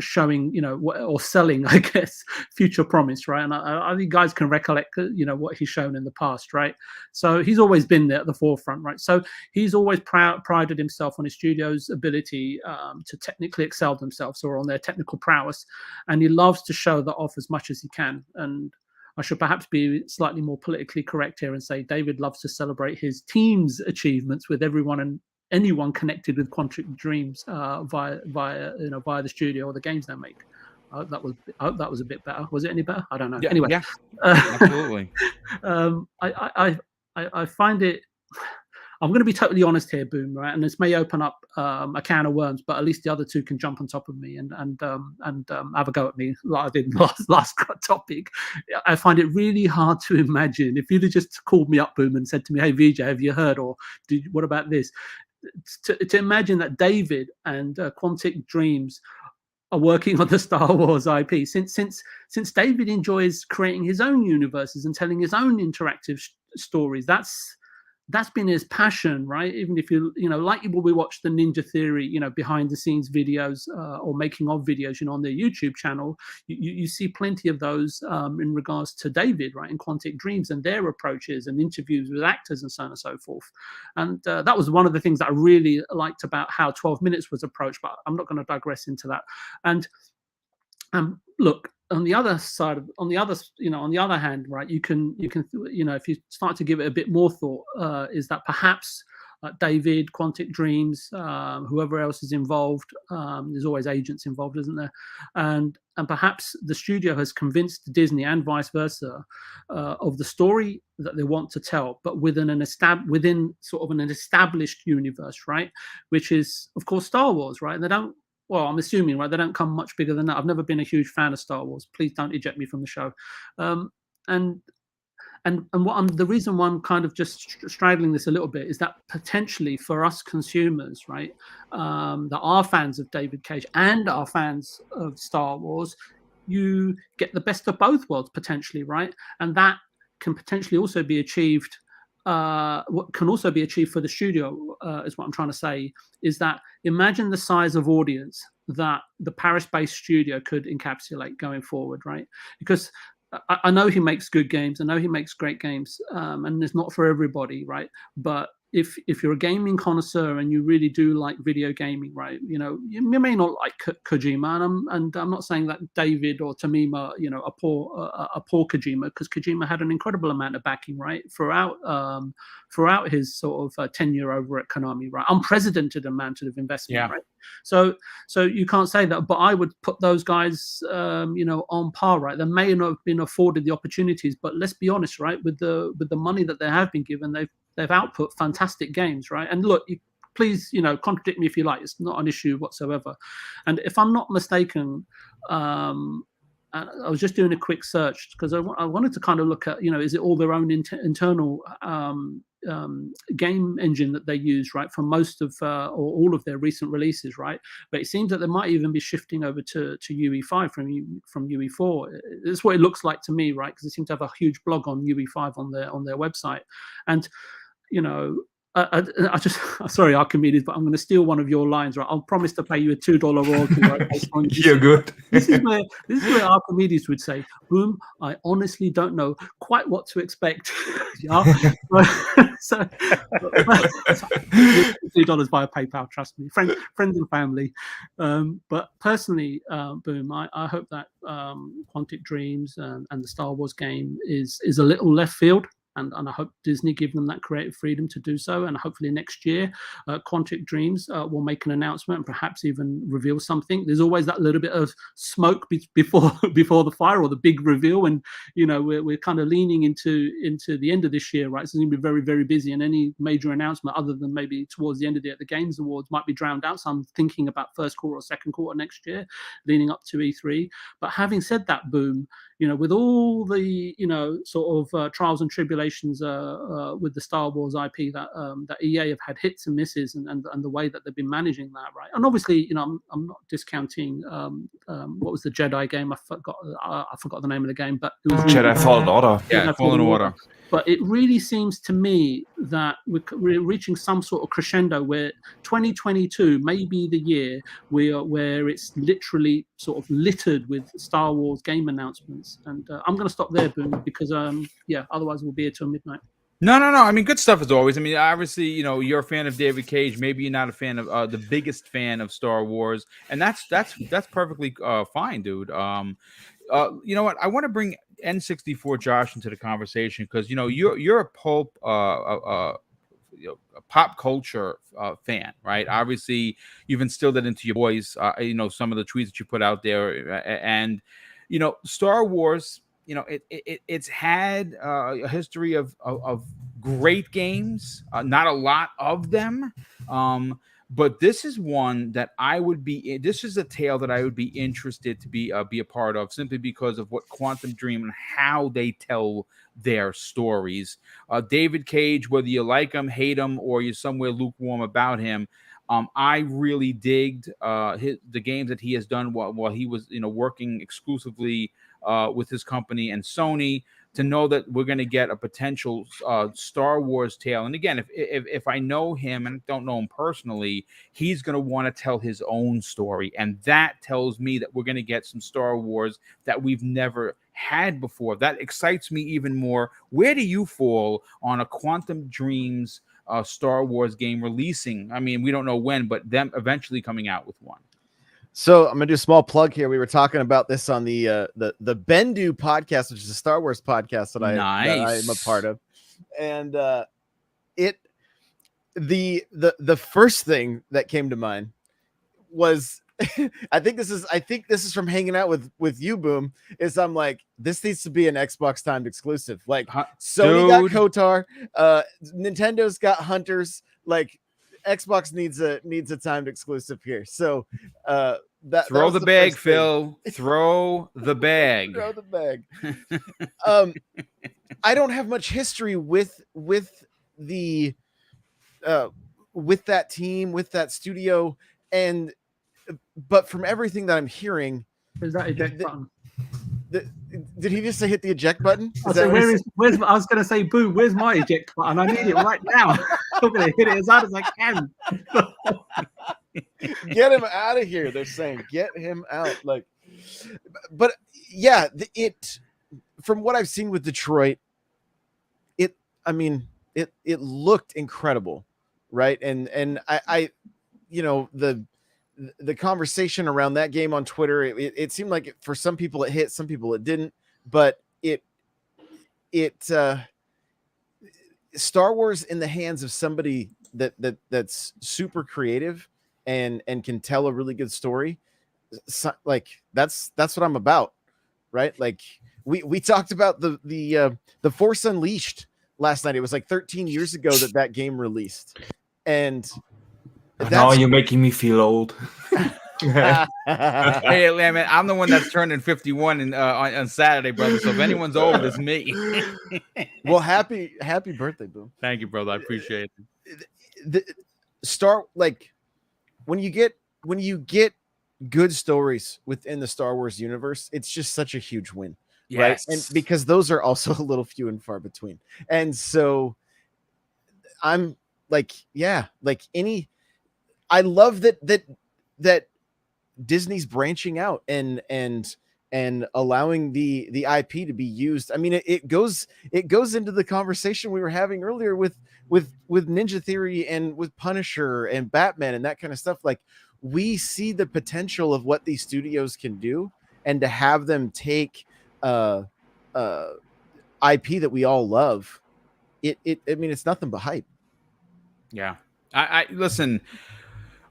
showing, or selling, I guess, future promise, right? And I think guys can recollect, what he's shown in the past, right? So he's always been there at the forefront, right? So he's always prided himself on his studio's ability to technically excel themselves, or on their technical prowess, and he loves to show that off as much as he can. And I should perhaps be slightly more politically correct here and say David loves to celebrate his team's achievements with everyone anyone connected with Quantic Dreams via the studio or the games they make. I hope that was a bit better. Was it any better? I don't know. Yeah, Anyway, yeah, absolutely. I find it. I'm going to be totally honest here, Boom, right? And this may open up a can of worms, but at least the other two can jump on top of me and have a go at me like I did last topic. I find it really hard to imagine if you'd have just called me up, Boom, and said to me, "Hey, VJ, have you heard? Or what about this?" To imagine that David and Quantic Dreams are working on the Star Wars IP since David enjoys creating his own universes and telling his own interactive stories. That's been his passion, right? Even if like when we watch the Ninja Theory, behind the scenes videos or making of videos, on their YouTube channel, you see plenty of those in regards to David, right, in Quantic Dreams and their approaches and interviews with actors and so on and so forth. And that was one of the things that I really liked about how 12 Minutes was approached, but I'm not going to digress into that. And look, on the other hand, right, you can if you start to give it a bit more thought, is that perhaps David, Quantic Dreams, whoever else is involved, there's always agents involved, isn't there? And perhaps the studio has convinced Disney and vice versa of the story that they want to tell, but within sort of an established universe, right? Which is, of course, Star Wars, right? And they don't. Well, I'm assuming, right? They don't come much bigger than that. I've never been a huge fan of Star Wars. Please don't eject me from the show. And the reason why I'm kind of just straddling this a little bit is that potentially for us consumers, right, that are fans of David Cage and are fans of Star Wars, you get the best of both worlds potentially, right? And that can potentially also be achieved. What can also be achieved for the studio, is what I'm trying to say, is that imagine the size of audience that the Paris-based studio could encapsulate going forward, right? Because I know he makes good games, I know he makes great games, and it's not for everybody, right? But if you're a gaming connoisseur and you really do like video gaming, right, you may not like Kojima, and I'm not saying that David or Tamima, are poor Kojima, because Kojima had an incredible amount of backing, right, throughout his sort of tenure over at Konami, right, unprecedented amount of investment, Yeah. right. So you can't say that, but I would put those guys, on par, right. They may not have been afforded the opportunities, but let's be honest, right, with the money that they have been given, they've output fantastic games, right? And look, please, contradict me if you like. It's not an issue whatsoever. And if I'm not mistaken, I was just doing a quick search because I wanted to kind of look at, is it all their own internal game engine that they use, right, for most of or all of their recent releases, right? But it seems that they might even be shifting over to UE5 from UE4. It's what it looks like to me, right? Because they seem to have a huge blog on UE5 on their website, and I just sorry, Archimedes, but I'm going to steal one of your lines, right? I'll promise to pay you a $2 royalty. Right, You're good. This is where Archimedes would say, "Boom, I honestly don't know quite what to expect." Yeah, so $2 via PayPal. Trust me, friends and family. But personally, Boom, I hope that Quantic Dreams and the Star Wars game is a little left field. And I hope Disney give them that creative freedom to do so. And hopefully next year, Quantic Dreams will make an announcement and perhaps even reveal something. There's always that little bit of smoke before the fire or the big reveal. And, we're kind of leaning into the end of this year, right? So it's going to be very, very busy. And any major announcement other than maybe towards the end of the Games Awards might be drowned out. So I'm thinking about first quarter or second quarter next year, leading up to E3. But having said that, Boom, with all the, sort of trials and tribulations with the Star Wars IP that EA have had hits and misses and the way that they've been managing that, right? And obviously, I'm not discounting what was the Jedi game? I forgot the name of the game, but it was Jedi Fallen Order. Yeah, Fallen Order. But it really seems to me that we're reaching some sort of crescendo where 2022 may be the year where it's literally sort of littered with Star Wars game announcements. And I'm going to stop there, Boom, because otherwise we'll be here till midnight. No. I mean, good stuff as always. I mean, obviously, you're a fan of David Cage. Maybe you're not a fan of the biggest fan of Star Wars, and that's perfectly fine, dude. You know what? I want to bring N64 Josh into the conversation because you're a pulp a pop culture fan, right? Obviously, you've instilled it into your boys. Some of the tweets that you put out there, and Star Wars. It's had a history of great games, not a lot of them. But this is one that this is a tale that I would be interested to be a part of, simply because of what Quantic Dream and how they tell their stories. David Cage, whether you like him, hate him, or you're somewhere lukewarm about him, I really digged the games that he has done while he was working exclusively with his company and Sony. To know that we're going to get a potential Star Wars tale. And again, if I know him and don't know him personally, he's going to want to tell his own story. And that tells me that we're going to get some Star Wars that we've never had before. That excites me even more. Where do you fall on a Quantic Dreams Star Wars game releasing? I mean, we don't know when, but them eventually coming out with one. So I'm gonna do a small plug here. We were talking about this on the Bendu podcast, which is a Star Wars podcast that I am a part of, and the first thing that came to mind was I think this is from hanging out with you, Boom. Is I'm like, this needs to be an Xbox timed exclusive. Like Sony got KOTOR, Nintendo's got Hunters, like. Xbox needs a timed exclusive here. So throw the bag, Phil. Throw the bag. Throw the bag. I don't have much history with the with that team, with that studio, but from everything that I'm hearing, is that eject button? Did he just say hit the eject button? I was going to say, Boom, where's my eject button? I need it right now. I'm going to hit it as hard as I can. Get him out of here. They're saying, get him out. But yeah, from what I've seen with Detroit, it looked incredible, right? And I the conversation around that game on Twitter, it seemed like for some people it hit, some people it didn't, but Star Wars in the hands of somebody that's super creative and can tell a really good story. So, like that's what I'm about, right? Like we talked about the Force Unleashed last night. It was like 13 years ago that game released, and now you're making me feel old. Hey, man, I'm the one that's turning 51 on Saturday, brother. So if anyone's old, it's me. Well, happy birthday, Boom. Thank you, brother. I appreciate it. When you get good stories within the Star Wars universe, it's just such a huge win, right? And because those are also a little few and far between. And so I'm like, yeah, like I love that Disney's branching out and allowing the IP to be used. I mean, it goes into the conversation we were having earlier with Ninja Theory and with Punisher and Batman and that kind of stuff. Like, we see the potential of what these studios can do, and to have them take IP that we all love, I mean, it's nothing but hype. Yeah. I listen,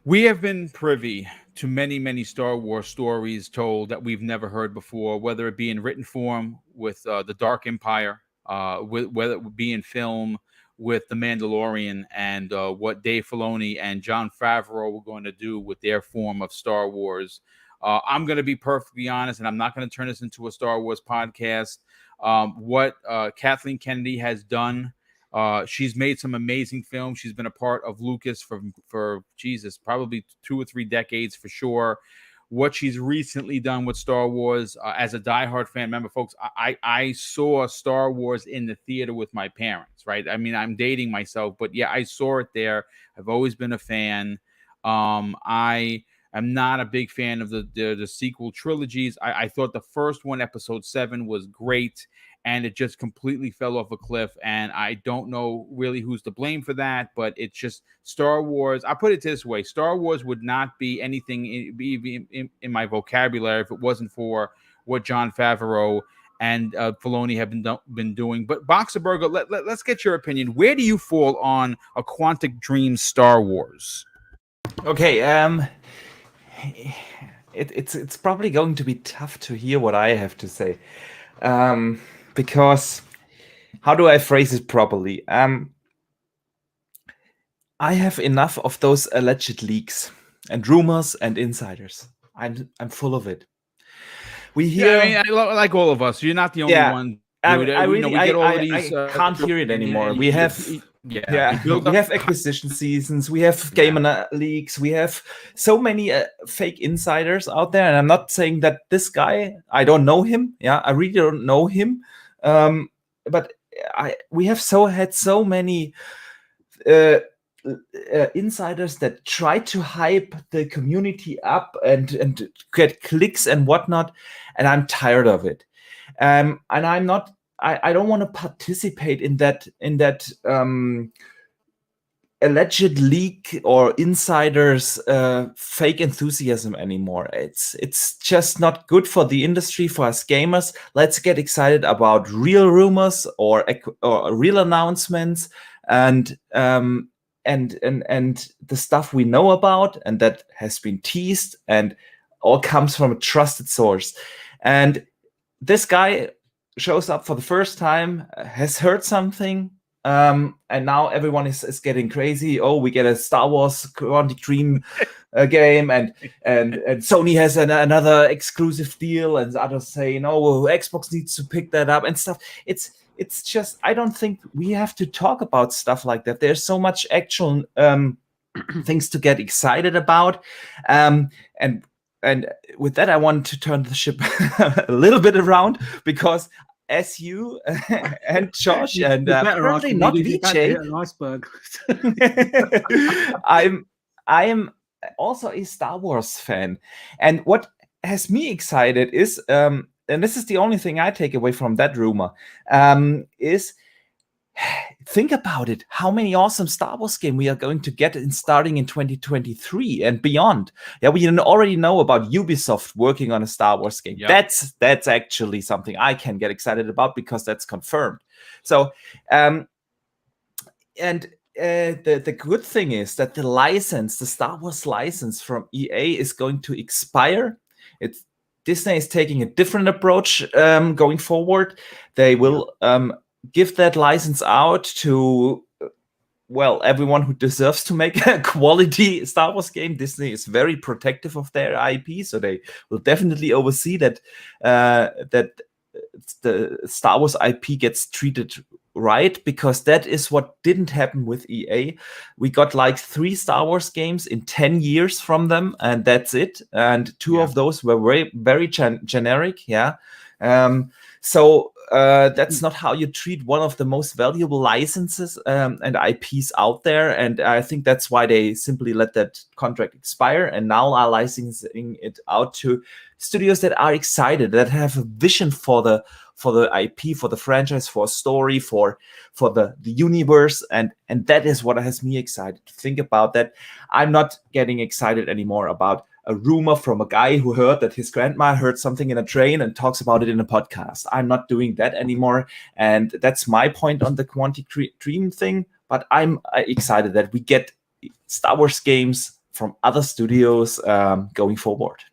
we have been privy to many, many Star Wars stories told that we've never heard before, whether it be in written form with the Dark Empire, whether it be in film with The Mandalorian, and what Dave Filoni and Jon Favreau were going to do with their form of Star Wars. I'm going to be perfectly honest, and I'm not going to turn this into a Star Wars podcast. What Kathleen Kennedy has done, she's made some amazing films. She's been a part of Lucas for Jesus, probably 2 or 3 decades for sure. What she's recently done with Star Wars, as a diehard fan, remember, folks, I saw Star Wars in the theater with my parents, right? I mean, I'm dating myself, but yeah, I saw it there. I've always been a fan. I am not a big fan of the sequel trilogies. I thought the first one, Episode 7, was great, and it just completely fell off a cliff. And I don't know really who's to blame for that, but it's just Star Wars. I put it this way: Star Wars would not be anything in my vocabulary if it wasn't for what Jon Favreau and Filoni have been doing. But Boxer Burger, let's get your opinion. Where do you fall on a Quantic Dream Star Wars? Okay, it's probably going to be tough to hear what I have to say, because how do I phrase it properly? I have enough of those alleged leaks and rumors and insiders. I'm full of it. We hear, I mean, like all of us, you're not the only one. Dude. We get all of these. I can't hear it anymore. We have. We have acquisition seasons, we have gamer leaks, we have so many fake insiders out there, and I'm not saying that this guy, I don't know him, I really don't know him, but we have had so many insiders that try to hype the community up and get clicks and whatnot, and I'm tired of it, and I'm not. I don't want to participate in that alleged leak or insiders fake enthusiasm anymore. It's just not good for the industry, for us gamers. Let's get excited about real rumors or real announcements and the stuff we know about and that has been teased and all comes from a trusted source. And this guy shows up for the first time, has heard something, and now everyone is getting crazy. Oh, we get a Star Wars Quantic Dream game, and Sony has another exclusive deal, and others saying, oh, Xbox needs to pick that up and stuff. It's just, I don't think we have to talk about stuff like that. There's so much actual things to get excited about, and with that, I want to turn the ship a little bit around, because as you and Josh and probably not VJ, an iceberg. I am also a Star Wars fan, and what has me excited is, and this is the only thing I take away from that rumor, is think about it. How many awesome Star Wars games we are going to get starting in 2023 and beyond. Yeah, we already know about Ubisoft working on a Star Wars game. Yep. That's actually something I can get excited about because that's confirmed. So, the good thing is that the Star Wars license from EA is going to expire. Disney is taking a different approach going forward. They will give that license out to, well, everyone who deserves to make a quality Star Wars game. Disney is very protective of their IP, so they will definitely oversee that that the Star Wars IP gets treated right, because that is what didn't happen with EA. We got like 3 Star Wars games in 10 years from them, and that's it. And 2 of those were very, very generic. So that's not how you treat one of the most valuable licenses and IPs out there. And I think that's why they simply let that contract expire and now are licensing it out to studios that are excited, that have a vision for the IP, for the franchise, for a story, for the universe, and that is what has me excited to think about that. I'm not getting excited anymore about a rumor from a guy who heard that his grandma heard something in a train and talks about it in a podcast. I'm not doing that anymore, and that's my point on the Quantic Dream thing. But I'm excited that we get Star Wars games from other studios going forward.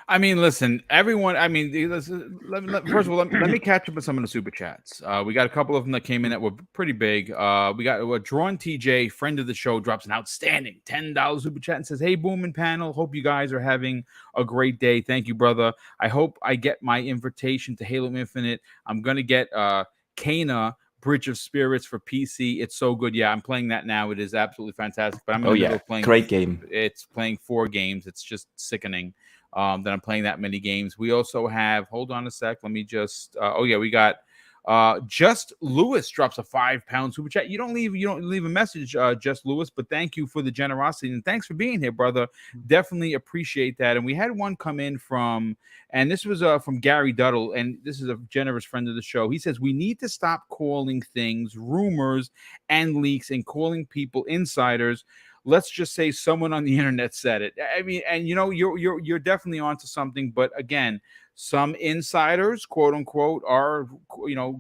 I mean, listen, everyone. I mean, first of all, let me catch up with some of the super chats. We got a couple of them that came in that were pretty big. We got Drawn TJ, friend of the show, drops an outstanding $10 super chat and says, "Hey, Boom and panel, hope you guys are having a great day. Thank you, brother. I hope I get my invitation to Halo Infinite. I'm gonna get Kana Bridge of Spirits for PC. It's so good. Yeah, I'm playing that now. It is absolutely fantastic. But I'm playing great game. It's playing 4 games. It's just sickening." That I'm playing that many games. We also have, hold on a sec. Let me just, we got Just Lewis drops a £5 super chat. You don't leave a message, Just Lewis, but thank you for the generosity and thanks for being here, brother. Definitely appreciate that. And we had one come in from, and this was from Gary Duddle, and this is a generous friend of the show. He says, we need to stop calling things rumors and leaks and calling people insiders. Let's just say someone on the internet said it. I mean, and you're definitely onto something. But again, Some insiders, quote unquote, are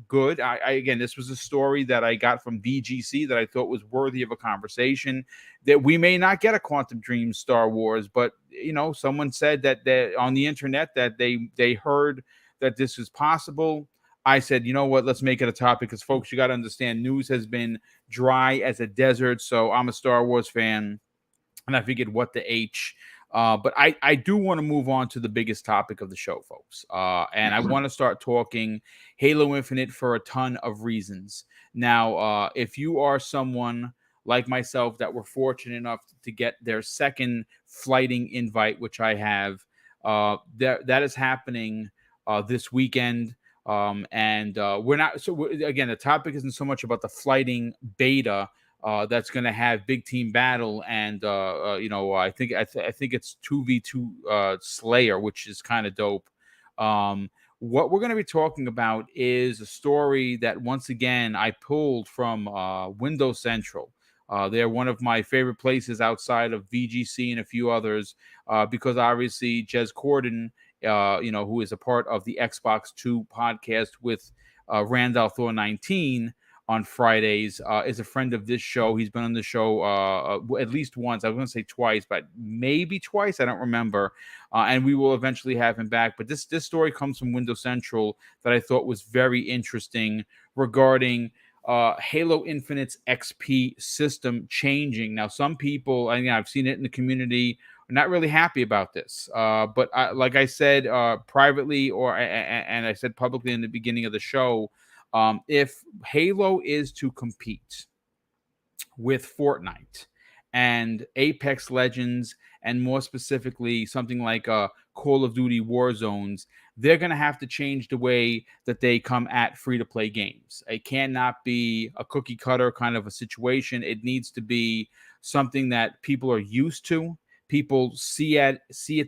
good. Again, this was a story that I got from VGC that I thought was worthy of a conversation. That we may not get a Quantum Dream Star Wars, but someone said that on the internet that they heard that this is possible. I said, you know what, let's make it a topic, because folks, you got to understand, news has been dry as a desert. So I'm a Star Wars fan, and I figured, what the H. But I do want to move on to the biggest topic of the show, folks. And I want to start talking Halo Infinite for a ton of reasons. Now, if you are someone like myself that were fortunate enough to get their second flighting invite, which I have, that is happening this weekend. And we're not, again, the topic isn't so much about the flighting beta that's going to have big team battle, and I think it's 2v2 Slayer, which is kind of dope. What we're going to be talking about is a story that, once again, I pulled from Windows Central. They're one of my favorite places outside of VGC and a few others, because obviously Jez Corden, who is a part of the Xbox 2 podcast with Randolph Thor 19 on Fridays, is a friend of this show. He's been on the show at least once. I was going to say twice, but maybe twice. I don't remember. And we will eventually have him back. But this story comes from Windows Central that I thought was very interesting regarding Halo Infinite's XP system changing. Now, some people, I've seen it in the community, are not really happy about this. But like I said privately, and I said publicly in the beginning of the show, if Halo is to compete with Fortnite and Apex Legends, and more specifically something like Call of Duty Warzones, they're going to have to change the way that they come at free-to-play games. It cannot be a cookie cutter kind of a situation. It needs to be something that people are used to. People see it,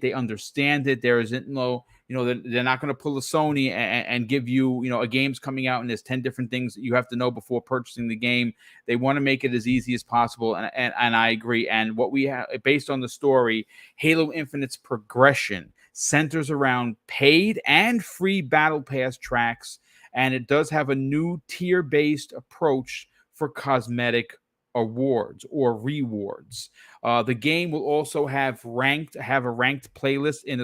they understand it. There isn't no, they're not going to pull a Sony and give you, a game's coming out and there's 10 different things that you have to know before purchasing the game. They want to make it as easy as possible, and I agree. And what we have, based on the story, Halo Infinite's progression centers around paid and free battle pass tracks, and it does have a new tier-based approach for cosmetic awards or rewards. The game will also have a ranked playlist in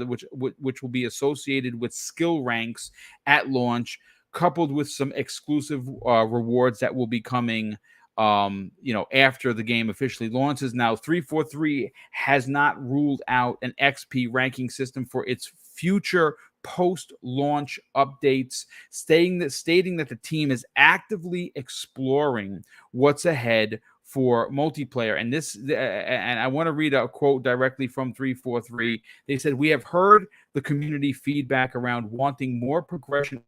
which will be associated with skill ranks at launch, coupled with some exclusive rewards that will be coming after the game officially launches. Now, 343 has not ruled out an XP ranking system for its future post-launch updates, stating that the team is actively exploring what's ahead for multiplayer. And I want to read a quote directly from 343. They said, "We have heard the community feedback around wanting more progression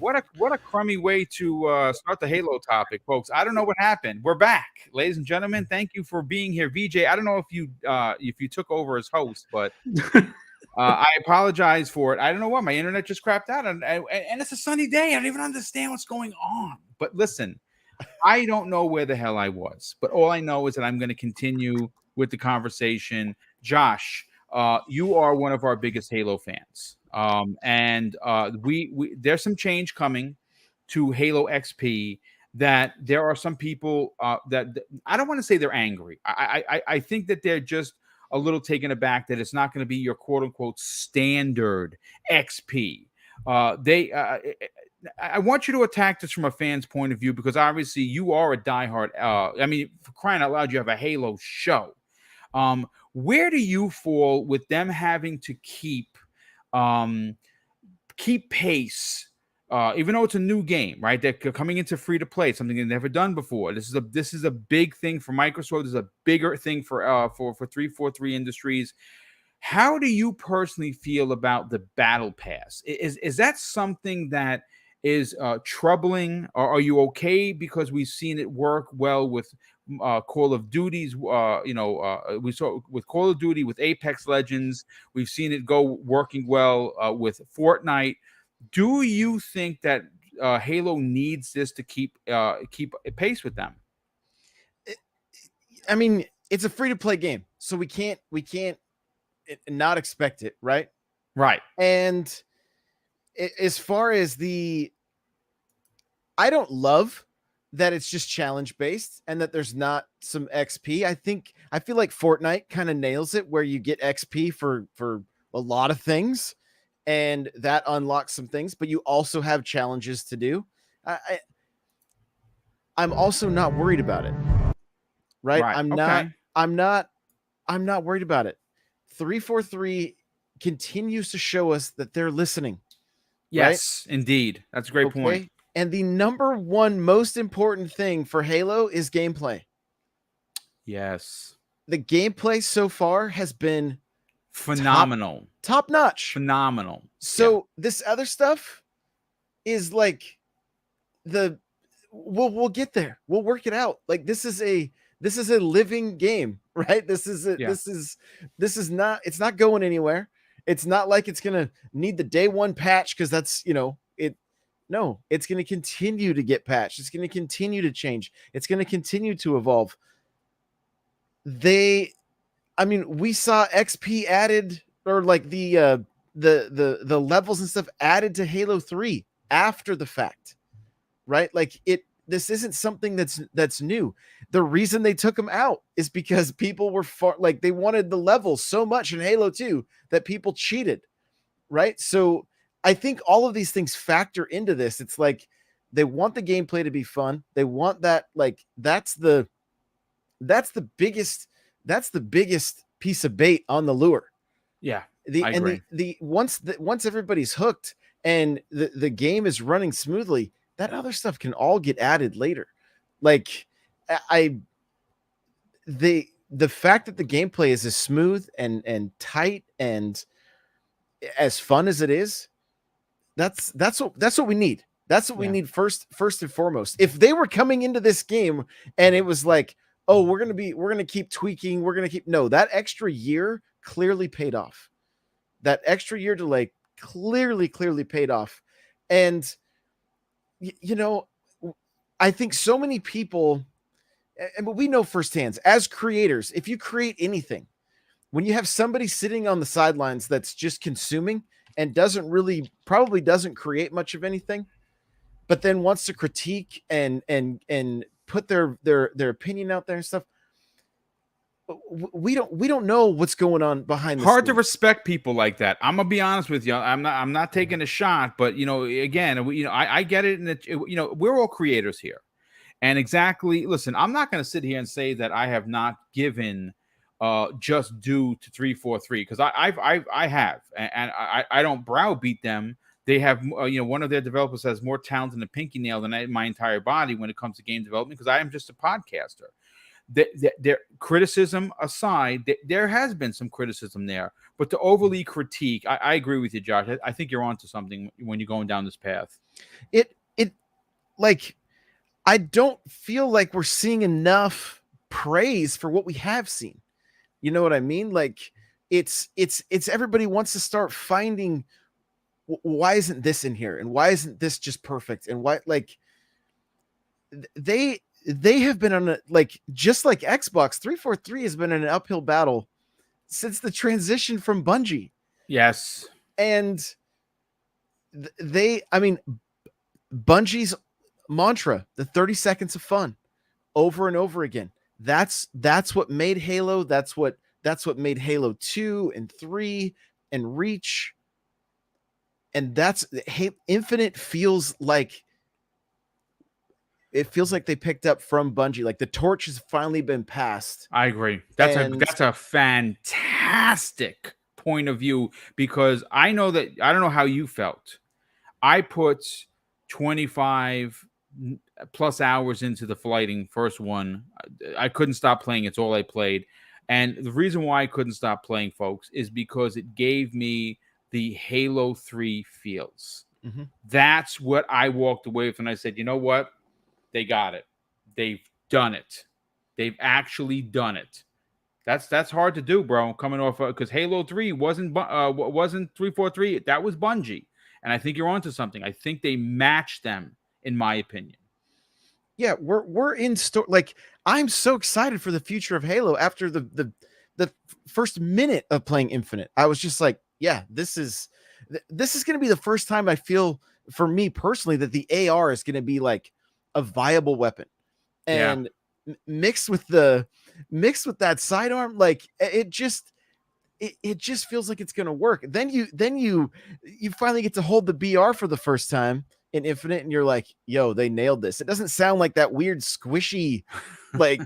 What a crummy way to start the Halo topic, folks. I don't know what happened. We're back, ladies and gentlemen. Thank you for being here, VJ. I don't know if you took over as host, but I apologize for it. I don't know why my internet just crapped out, and it's a sunny day. I don't even understand what's going on. But listen, I don't know where the hell I was, but all I know is that I'm going to continue with the conversation. Josh, you are one of our biggest Halo fans, and we there's some change coming to Halo XP. That there are some people that I don't want to say they're angry. I think that they're just a little taken aback that it's not going to be your quote unquote standard XP. I want you to attack this from a fan's point of view, because obviously you are a diehard. I mean, for crying out loud, you have a Halo show. Where do you fall with them having to keep pace? Even though it's a new game, right? They're coming into free to play, something they've never done before. This is a big thing for Microsoft. This is a bigger thing for 343 Industries. How do you personally feel about the Battle Pass? Is that something that is troubling, or are you okay because we've seen it work well with Call of Duty's? We saw with Call of Duty, with Apex Legends. We've seen it go working well with Fortnite. Do you think that Halo needs this to keep pace with them? I mean, it's a free to play game, so we can't not expect it, right? Right. And as far as I don't love that it's just challenge based and that there's not some XP. I feel like Fortnite kind of nails it, where you get XP for a lot of things, and that unlocks some things, but you also have challenges to do. I'm also not worried about it. Right? I'm not worried about it. 343 continues to show us that they're listening. Yes, right? Indeed. That's a great point. And the number one most important thing for Halo is gameplay. Yes. The gameplay so far has been phenomenal. Top notch. Phenomenal. So this other stuff is like we'll get there. We'll work it out. Like this is a living game, right? This is not, it's not going anywhere. It's not like it's going to need the day one patch, because that's, no, it's going to continue to get patched. It's going to continue to change. It's going to continue to evolve. We saw XP added, or like the levels and stuff added to Halo 3 after the fact, right? Like this isn't something that's new. The reason they took them out is because people were they wanted the levels so much in Halo 2 that people cheated, right? So I think all of these things factor into this. It's like they want the gameplay to be fun. They want that, like that's the biggest piece of bait on the lure. Yeah. I agree. Once everybody's hooked and the game is running smoothly, that other stuff can all get added later. Like the fact that the gameplay is as smooth and tight and as fun as it is, that's what we need. That's what we need first and foremost. If they were coming into this game and it was like, oh, we're gonna keep tweaking, that extra year clearly paid off. That extra year delay clearly paid off. And I think so many people, but we know firsthand as creators, if you create anything, when you have somebody sitting on the sidelines that's just consuming and probably doesn't create much of anything, but then wants to critique and put their opinion out there and stuff, we don't know what's going on behind the hard scenes. To respect people like that. I'm gonna be honest with you. I'm not taking a shot, but again, I get it, and we're all creators here, and exactly. Listen, I'm not gonna sit here and say that I have not given just due to 343, because I have, and I don't browbeat them. They have one of their developers has more talent in the pinky nail than my entire body when it comes to game development, because I am just a podcaster. their criticism aside, there has been some criticism there, but to overly critique, I agree with you, Josh. I think you're onto something when you're going down this path. It like, I don't feel like we're seeing enough praise for what we have seen. You know what I mean? Like, it's everybody wants to start finding why isn't this in here, and why isn't this just perfect, and why, like, they have been on a, like, just like Xbox 343 has been in an uphill battle since the transition from Bungie. Yes. And I mean, Bungie's mantra, the 30 seconds of fun, over and over again. That's what made Halo. That's what made Halo 2 and 3 and Reach. And that's Infinite feels like they picked up from Bungie. Like, the torch has finally been passed. I agree. That's a fantastic point of view, because I don't know how you felt. I put 25 plus hours into the flighting first one. I couldn't stop playing. It's all I played. And the reason why I couldn't stop playing, folks, is because it gave me the Halo 3 feels. Mm-hmm. That's what I walked away with, and I said, you know what? They got it. They've done it. They've actually done it. That's hard to do, bro. Coming off, because Halo 3 wasn't 343. That was Bungie, and I think you're onto something. I think they matched them, in my opinion. Yeah, we're in store. Like, I'm so excited for the future of Halo. After the first minute of playing Infinite, I was just like, yeah, this is going to be the first time I feel, for me personally, that the AR is going to be like a viable weapon. And mixed with that sidearm, like, it just feels like it's going to work. Then you finally get to hold the BR for the first time in Infinite, and you're like, yo, they nailed this. It doesn't sound like that weird squishy, like,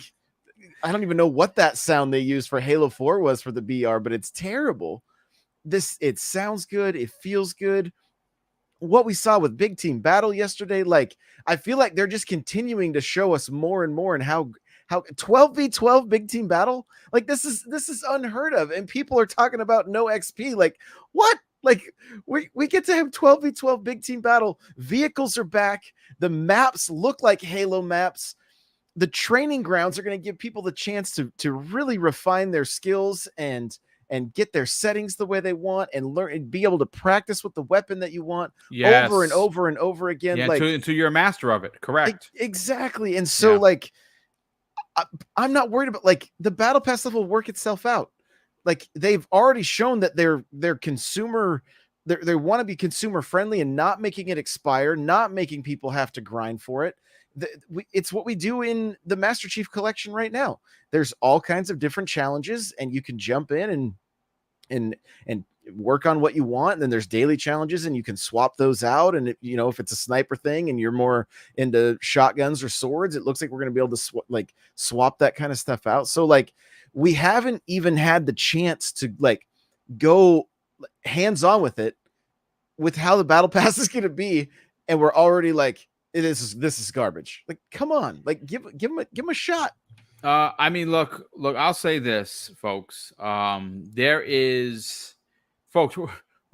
I don't even know what that sound they used for Halo 4 was for the BR, but it's terrible. It sounds good. It feels good. What we saw with Big Team Battle yesterday, like, I feel like they're just continuing to show us more and more, and how 12v12 Big Team Battle, like, this is unheard of, and people are talking about no XP. Like, what? Like, we get to have 12v12 Big Team Battle. Vehicles are back. The maps look like Halo maps. The training grounds are going to give people the chance to really refine their skills and get their settings the way they want, and learn and be able to practice with the weapon that you want over and over and over again. Yeah, like, until you're a master of it. Correct. Exactly. And so, like, I'm not worried about, like, the battle pass stuff will work itself out. Like, they've already shown that they're consumer, they want to be consumer friendly and not making it expire, not making people have to grind for it. It's what we do in the Master Chief Collection right now. There's all kinds of different challenges, and you can jump in and work on what you want. And then there's daily challenges, and you can swap those out. And if it's a sniper thing and you're more into shotguns or swords, it looks like we're going to be able to swap that kind of stuff out. So, like, we haven't even had the chance to, like, go hands on with it, with how the battle pass is going to be, and we're already like, this is garbage. Like, come on, like, give him a shot. I mean, look, I'll say this, folks. We're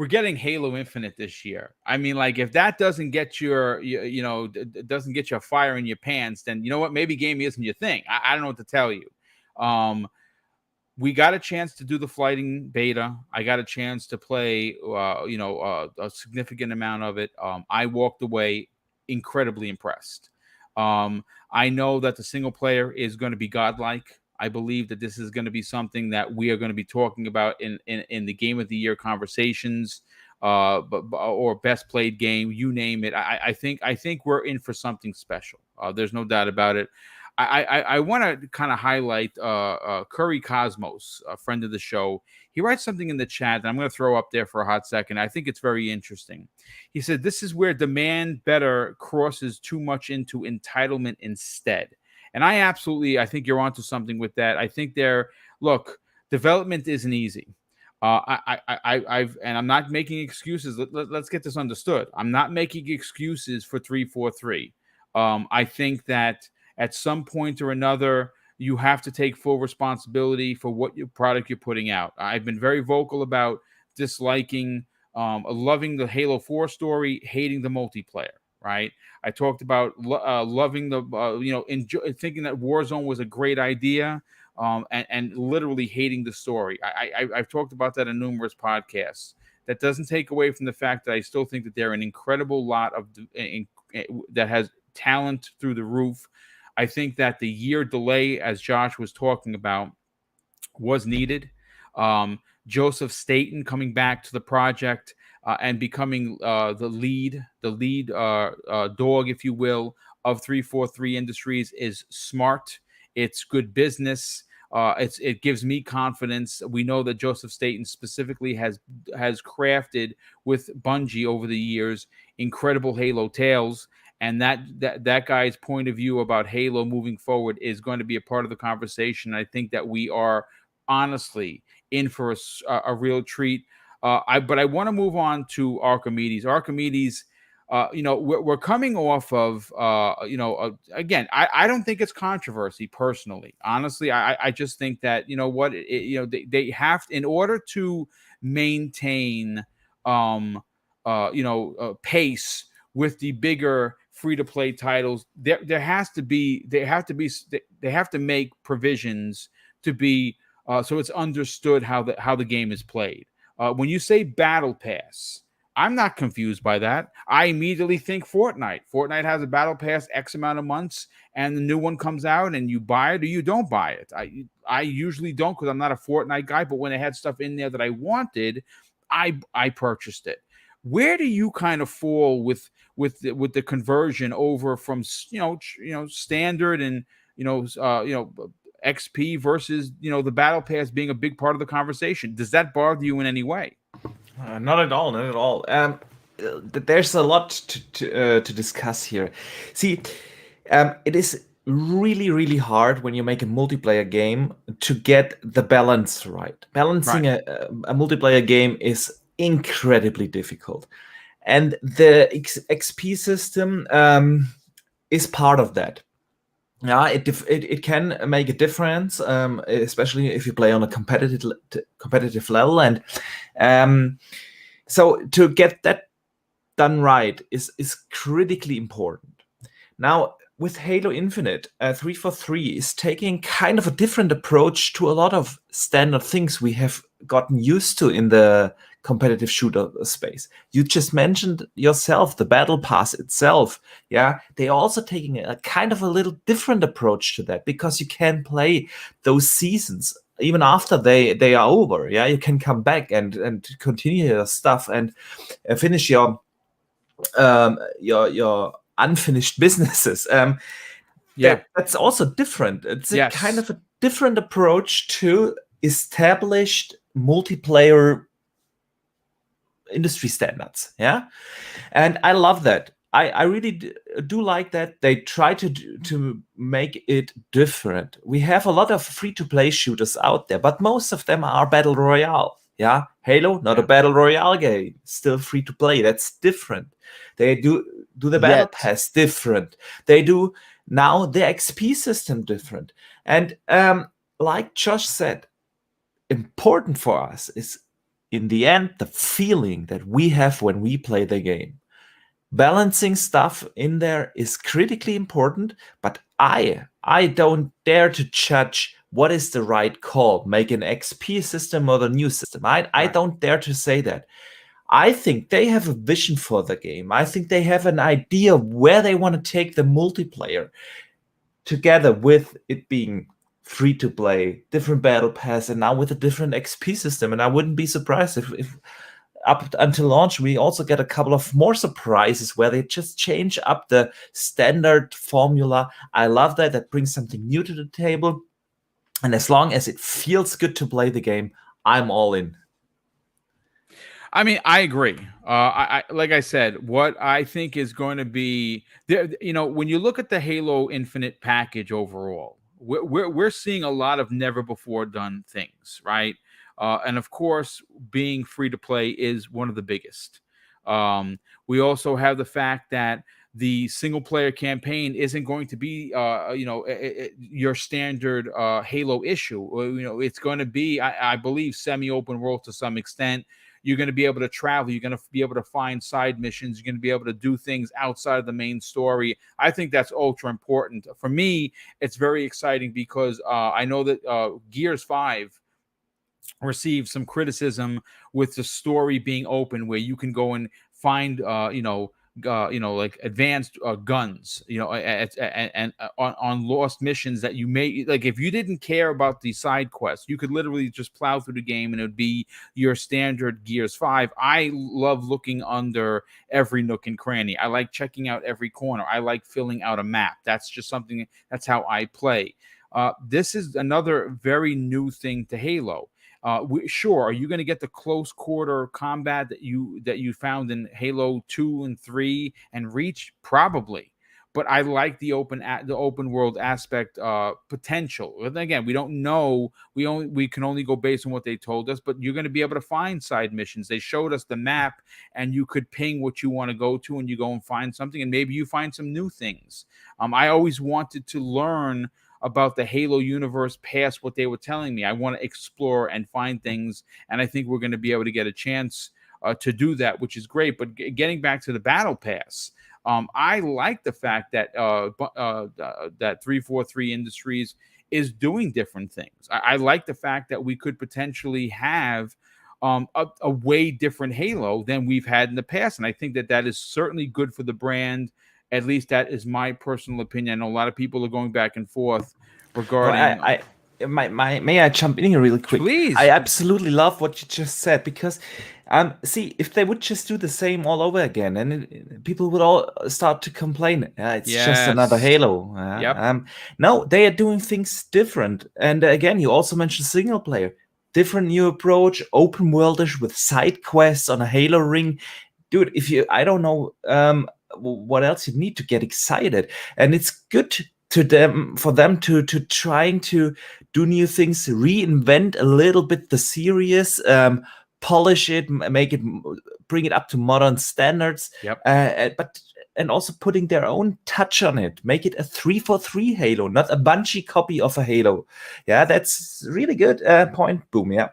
getting Halo Infinite this year. I mean, like, if that doesn't get doesn't get you a fire in your pants, then you know what? Maybe gaming isn't your thing. I don't know what to tell you. We got a chance to do the flighting beta. I got a chance to play, a significant amount of it. I walked away incredibly impressed. I know that the single player is going to be godlike. I believe that this is going to be something that we are going to be talking about in the Game of the Year conversations, or best played game, you name it. I think we're in for something special. There's no doubt about it. I want to kind of highlight Curry Cosmos, a friend of the show. He writes something in the chat that I'm going to throw up there for a hot second. I think it's very interesting. He said, this is where demand better crosses too much into entitlement instead. And I think you're onto something with that. I think development isn't easy. And I'm not making excuses. Let's get this understood. I'm not making excuses for 343. I think that at some point or another, you have to take full responsibility for what your product you're putting out. I've been very vocal about disliking, loving the Halo 4 story, hating the multiplayer. Right. I talked about loving the, thinking that Warzone was a great idea, and literally hating the story. I've talked about that in numerous podcasts. That doesn't take away from the fact that I still think that they're an incredible lot of that has talent through the roof. I think that the year delay, as Josh was talking about, was needed. Joseph Staten coming back to the project and becoming the lead dog, if you will, of 343 Industries is smart. It's good business. It gives me confidence. We know that Joseph Staten specifically has crafted with Bungie over the years incredible Halo tales, and that guy's point of view about Halo moving forward is going to be a part of the conversation. I think that we are honestly in for a real treat. But I want to move on to Archimedes. Archimedes, we're coming off of, again, I don't think it's controversy personally. Honestly, I just think that, they have, in order to maintain, pace with the bigger free-to-play titles, they have to make provisions to be, so it's understood how the game is played. When you say battle pass, I'm not confused by that. I immediately think Fortnite. Fortnite has a battle pass X amount of months, and the new one comes out, and you buy it or you don't buy it. I usually don't, because I'm not a Fortnite guy. But when they had stuff in there that I wanted, I purchased it. Where do you kind of fall with the conversion over from standard and XP versus the battle pass being a big part of the conversation? Does that bother you in any way? Not at all, not at all. There's a lot to discuss here. See, it is really, really hard when you make a multiplayer game to get the balance right. Balancing a multiplayer game is incredibly difficult, and the XP system is part of that. Yeah, it can make a difference, especially if you play on a competitive level, and so to get that done right is critically important. Now, with Halo Infinite, 343 is taking kind of a different approach to a lot of standard things we have gotten used to in the competitive shooter space. You just mentioned yourself the battle pass itself. Yeah, they're also taking a kind of a little different approach to that, because you can play those seasons even after they are over. Yeah, you can come back and continue your stuff and finish your unfinished businesses. That's also different. It's a kind of a different approach to established multiplayer industry standards. Yeah, and I love that. I really do like that they try to make it different. We have a lot of free-to-play shooters out there, but most of them are battle royale. Yeah, Halo, not a battle royale game, still free to play. That's different. They do the battle pass different. They do now the XP system different. And like Josh said, important for us is, in the end, the feeling that we have when we play the game. Balancing stuff in there is critically important, but I don't dare to judge what is the right call, make an XP system or the new system. I don't dare to say that. I think they have a vision for the game. I think they have an idea where they want to take the multiplayer, together with it being free to play, different battle pass, and now with a different XP system. And I wouldn't be surprised if up until launch, we also get a couple of more surprises where they just change up the standard formula. I love that. That brings something new to the table. And as long as it feels good to play the game, I'm all in. I mean, I agree. I like I said, what I think is going to be there. When you look at the Halo Infinite package overall, we're seeing a lot of never before done things, right? And of course, being free to play is one of the biggest. We also have the fact that the single player campaign isn't going to be your standard Halo issue. It's going to be, I believe, semi-open world to some extent. You're going to be able to travel. You're going to be able to find side missions. You're going to be able to do things outside of the main story. I think that's ultra important. For me, it's very exciting because I know that Gears 5 received some criticism with the story being open, where you can go and find like advanced guns, and on lost missions that you may like. If you didn't care about the side quests, you could literally just plow through the game and it would be your standard Gears 5. I love looking under every nook and cranny. I like checking out every corner. I like filling out a map. That's just something, that's how I play. This is another very new thing to Halo. Sure, are you going to get the close quarter combat that you found in Halo 2 and 3 and Reach? Probably, but I like the open world aspect potential. And again, we don't know. We can only go based on what they told us. But you're going to be able to find side missions. They showed us the map, and you could ping what you want to go to, and you go and find something, and maybe you find some new things. I always wanted to learn about the Halo universe past what they were telling me. I want to explore and find things, and I think we're going to be able to get a chance to do that, which is great. But getting back to the Battle Pass, I like the fact that that 343 Industries is doing different things. I like the fact that we could potentially have a way different Halo than we've had in the past, and I think that is certainly good for the brand. At least that is my personal opinion. I know a lot of people are going back and forth regarding. May I jump in here really quick? Please. I absolutely love what you just said, because see, if they would just do the same all over again, and people would all start to complain, it's just another Halo. Yep. No, they are doing things different. And again, you also mentioned single player. Different new approach, open worldish with side quests on a Halo ring. Dude, I don't know what else you need to get excited. And it's good for them to trying to do new things, reinvent a little bit the series, polish it, bring it up to modern standards. Yep. And also putting their own touch on it, make it a 343 Halo, not a Bungie copy of a Halo. Yeah, that's really good point, Boom. Yeah.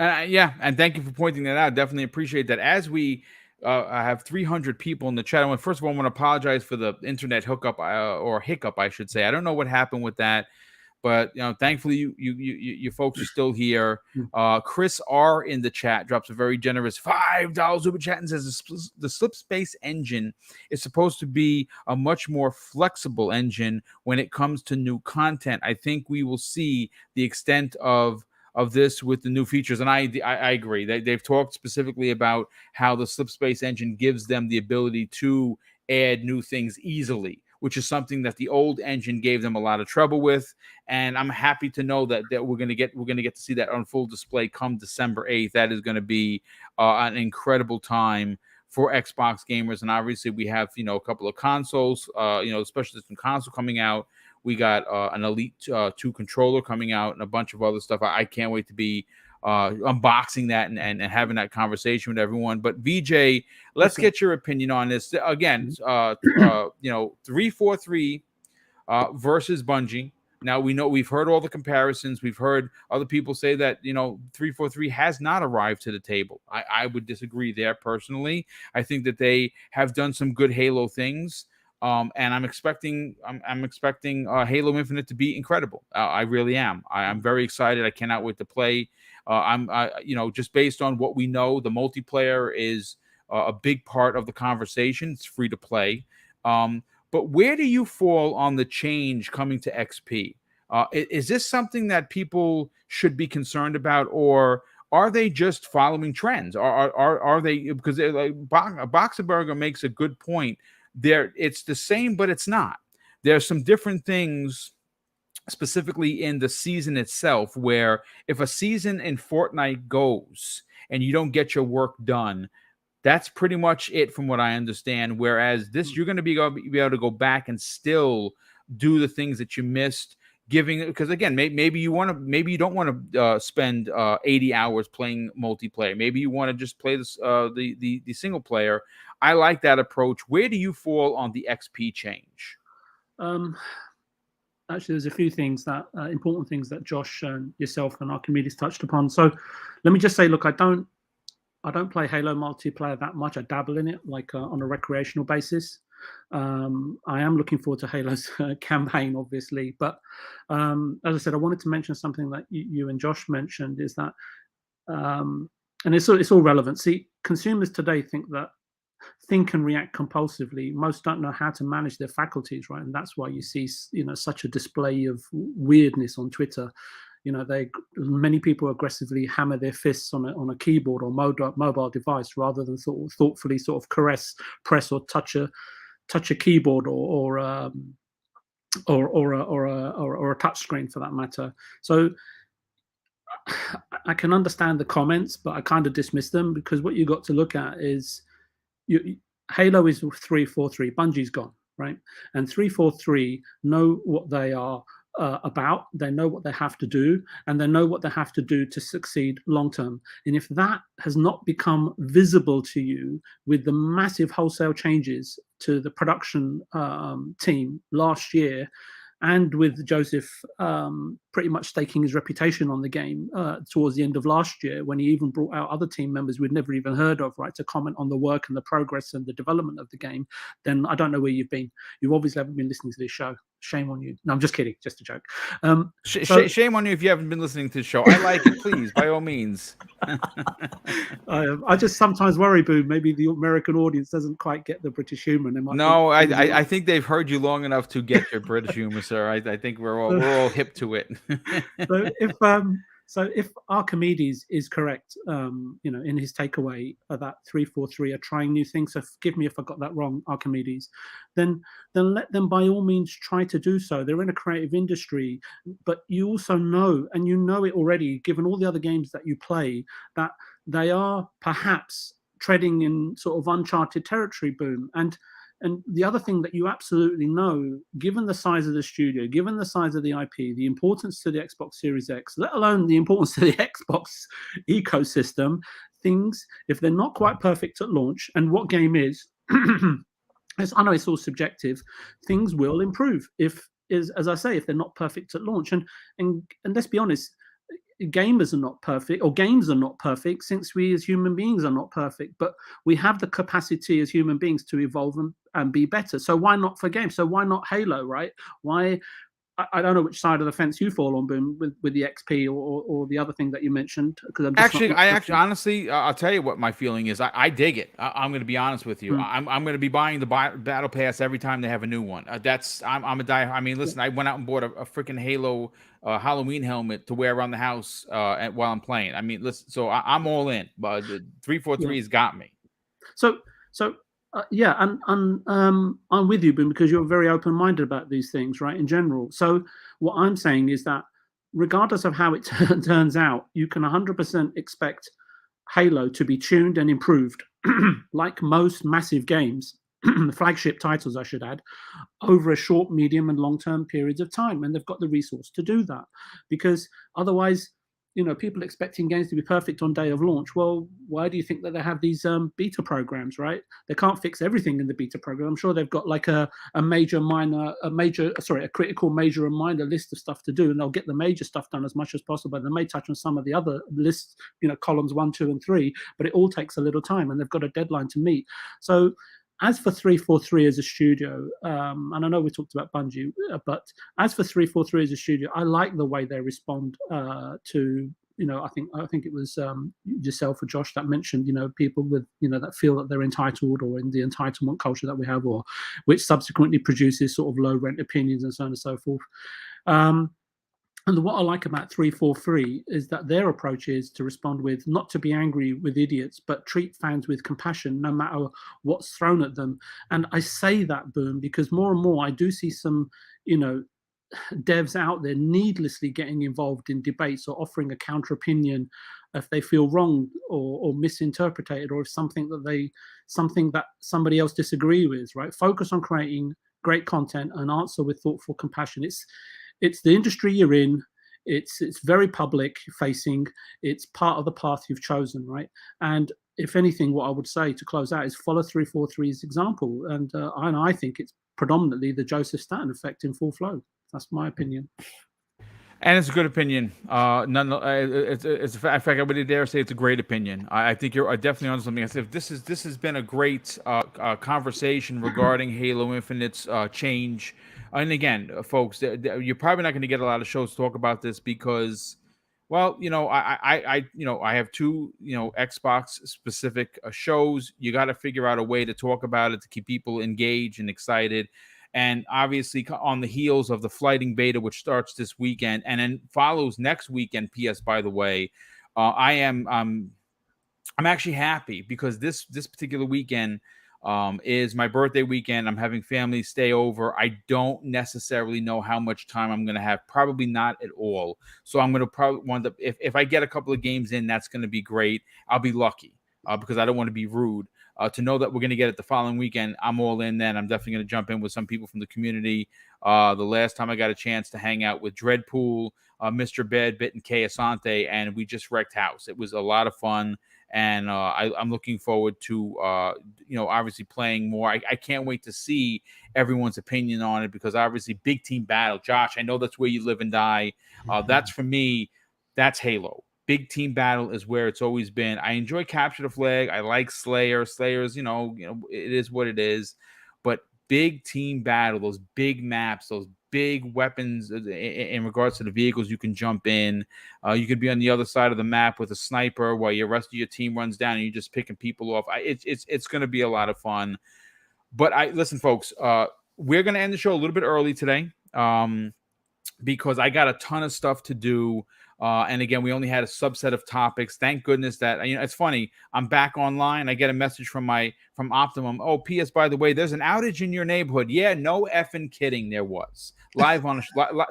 And thank you for pointing that out. Definitely appreciate that. As we I have 300 people in the chat. First of all, I want to apologize for the internet hookup or hiccup, I should say. I don't know what happened with that, but thankfully you folks are still here. Chris R in the chat drops a very generous $5 super chat and says the Slipspace engine is supposed to be a much more flexible engine when it comes to new content. I think we will see the extent of this with the new features, and I agree. They've talked specifically about how the Slipspace engine gives them the ability to add new things easily, which is something that the old engine gave them a lot of trouble with. And I'm happy to know that we're going to get to see that on full display come December 8th. That is going to be an incredible time for Xbox gamers, and obviously we have a couple of consoles, especially some console coming out. We got an Elite 2 controller coming out and a bunch of other stuff. I can't wait to be unboxing that and having that conversation with everyone. But VJ, let's get your opinion on this. Again, 343 versus Bungie. Now, we've heard all the comparisons. We've heard other people say that, 343 has not arrived to the table. I would disagree there personally. I think that they have done some good Halo things. And I'm expecting Halo Infinite to be incredible. I really am. I'm very excited. I cannot wait to play. Just based on what we know, the multiplayer is a big part of the conversation. It's free to play. But where do you fall on the change coming to XP? Is this something that people should be concerned about, or are they just following trends? Are they, because Boxenberger makes a good point. It's the same, but it's not. There's some different things, specifically in the season itself, where if a season in Fortnite goes and you don't get your work done, that's pretty much it from what I understand. Whereas this, you're going to be able to go back and still do the things that you missed, giving, because again, maybe you don't want to spend 80 hours playing multiplayer. Maybe you want to just play this the single player. I like that approach. Where do you fall on the XP change? Actually, there's a few things that important things that Josh and yourself and Archimedes touched upon. So let me just say, look, I don't play Halo multiplayer that much. I dabble in it like on a recreational basis. I am looking forward to Halo's campaign, obviously, but as I said, I wanted to mention something that you and Josh mentioned, is that and it's all relevant. See, consumers today think and react compulsively. Most don't know how to manage their faculties, right? And that's why you see, such a display of weirdness on Twitter. Many people aggressively hammer their fists on a keyboard or mobile device rather than thoughtfully sort of press or touch a keyboard or a touch screen for that matter. So I can understand the comments, but I kind of dismiss them, because what you got to look at is Halo is 343. Bungie's gone, right? And 343 know what they are about. They know what they have to do, and they know what they have to do to succeed long term. And if that has not become visible to you with the massive wholesale changes to the production team last year, and with Joseph pretty much staking his reputation on the game towards the end of last year, when he even brought out other team members we'd never even heard of, right, to comment on the work and the progress and the development of the game, then I don't know where you've been. You obviously haven't been listening to this show. Shame on you. No, I'm just kidding. Just a joke. Shame on you if you haven't been listening to the show. I like it. Please, by all means. I just sometimes worry, Boom, maybe the American audience doesn't quite get the British humor. No, I think they've heard you long enough to get your British humor, sir. I think we're all hip to it. So if Archimedes is correct, in his takeaway that 343 are trying new things, so forgive me if I got that wrong, Archimedes, then let them by all means try to do so. They're in a creative industry, but you also know, and you know it already, given all the other games that you play, that they are perhaps treading in sort of uncharted territory, Boom. And the other thing that you absolutely know, given the size of the studio, given the size of the IP, the importance to the Xbox Series X, let alone the importance to the Xbox ecosystem, things, if they're not quite perfect at launch, and what game is, I know it's all subjective, things will improve as I say, if they're not perfect at launch. And let's be honest, gamers are not perfect, or games are not perfect, since we as human beings are not perfect, but we have the capacity as human beings to evolve and be better. So why not for games? So why not Halo, right? Why? I don't know which side of the fence you fall on, Boom, with the XP or the other thing that you mentioned. Because honestly, I'll tell you what my feeling is. I dig it. I'm going to be honest with you. I'm going to be buying the battle pass every time they have a new one. I'm a die. I mean, listen, I went out and bought a freaking Halo Halloween helmet to wear around the house while I'm playing. I mean, listen, so I'm all in. But 343 has got me. So. And I'm with you, Boom, because you're very open-minded about these things, right, in general. So what I'm saying is that regardless of how it turns out, you can 100% expect Halo to be tuned and improved, like most massive games, flagship titles, I should add, over a short, medium, and long-term periods of time. And they've got the resource to do that, because otherwise, people expecting games to be perfect on day of launch. Well, why do you think that they have these beta programs, right? They can't fix everything in the beta program. I'm sure they've got like a critical, major, and minor list of stuff to do, and they'll get the major stuff done as much as possible. They may touch on some of the other lists, columns 1, 2, and 3, but it all takes a little time, and they've got a deadline to meet. So as for 343 as a studio, and I know we talked about Bungie, but as for 343 as a studio, I like the way they respond to, I think it was yourself or Josh that mentioned, people with, that feel that they're entitled, or in the entitlement culture that we have, or which subsequently produces sort of low rent opinions and so on and so forth. And what I like about 343 is that their approach is to respond with, not to be angry with idiots, but treat fans with compassion, no matter what's thrown at them. And I say that, Boom, because more and more I do see some, devs out there needlessly getting involved in debates or offering a counter opinion if they feel wronged or misinterpreted, or if something that somebody else disagree with, right? Focus on creating great content and answer with thoughtful compassion. it's the industry you're in. It's very public facing. It's part of the path you've chosen, right? And if anything, what I would say to close out is follow 343's example, and I think it's predominantly the Joseph Staten effect in full flow. That's my opinion. And it's a good opinion. It's in fact, I would dare say it's a great opinion. I think you're definitely on something. I said this has been a great conversation regarding Halo Infinite's change. And again, folks, you're probably not going to get a lot of shows to talk about this because, well, I have two Xbox specific shows. You got to figure out a way to talk about it to keep people engaged and excited. And obviously, on the heels of the Flighting beta, which starts this weekend and then follows next weekend. P.S. By the way, I'm actually happy because this particular weekend is my birthday weekend. I'm having family stay over. I don't necessarily know how much time I'm going to have. Probably not at all. So I'm going to probably wind up if I get a couple of games in, that's going to be great. I'll be lucky because I don't want to be rude. To know that we're going to get it the following weekend, I'm all in then. I'm definitely going to jump in with some people from the community. The last time I got a chance to hang out with Dreadpool, Mr. Bit, and Kay Asante, and we just wrecked house. It was a lot of fun, and I'm looking forward to, obviously playing more. I can't wait to see everyone's opinion on it because obviously big team battle. Josh, I know that's where you live and die. That's for me, that's Halo. Big team battle is where it's always been. I enjoy Capture the Flag. I like Slayer. Slayer's, it is what it is. But big team battle, those big maps, those big weapons in regards to the vehicles you can jump in. You could be on the other side of the map with a sniper while the rest of your team runs down and you're just picking people off. It's going to be a lot of fun. But listen, folks, we're going to end the show a little bit early today because I got a ton of stuff to do. And again, we only had a subset of topics. Thank goodness that, it's funny. I'm back online. I get a message from Optimum. Oh, P.S. by the way, there's an outage in your neighborhood. Yeah, no effing kidding. There was live on.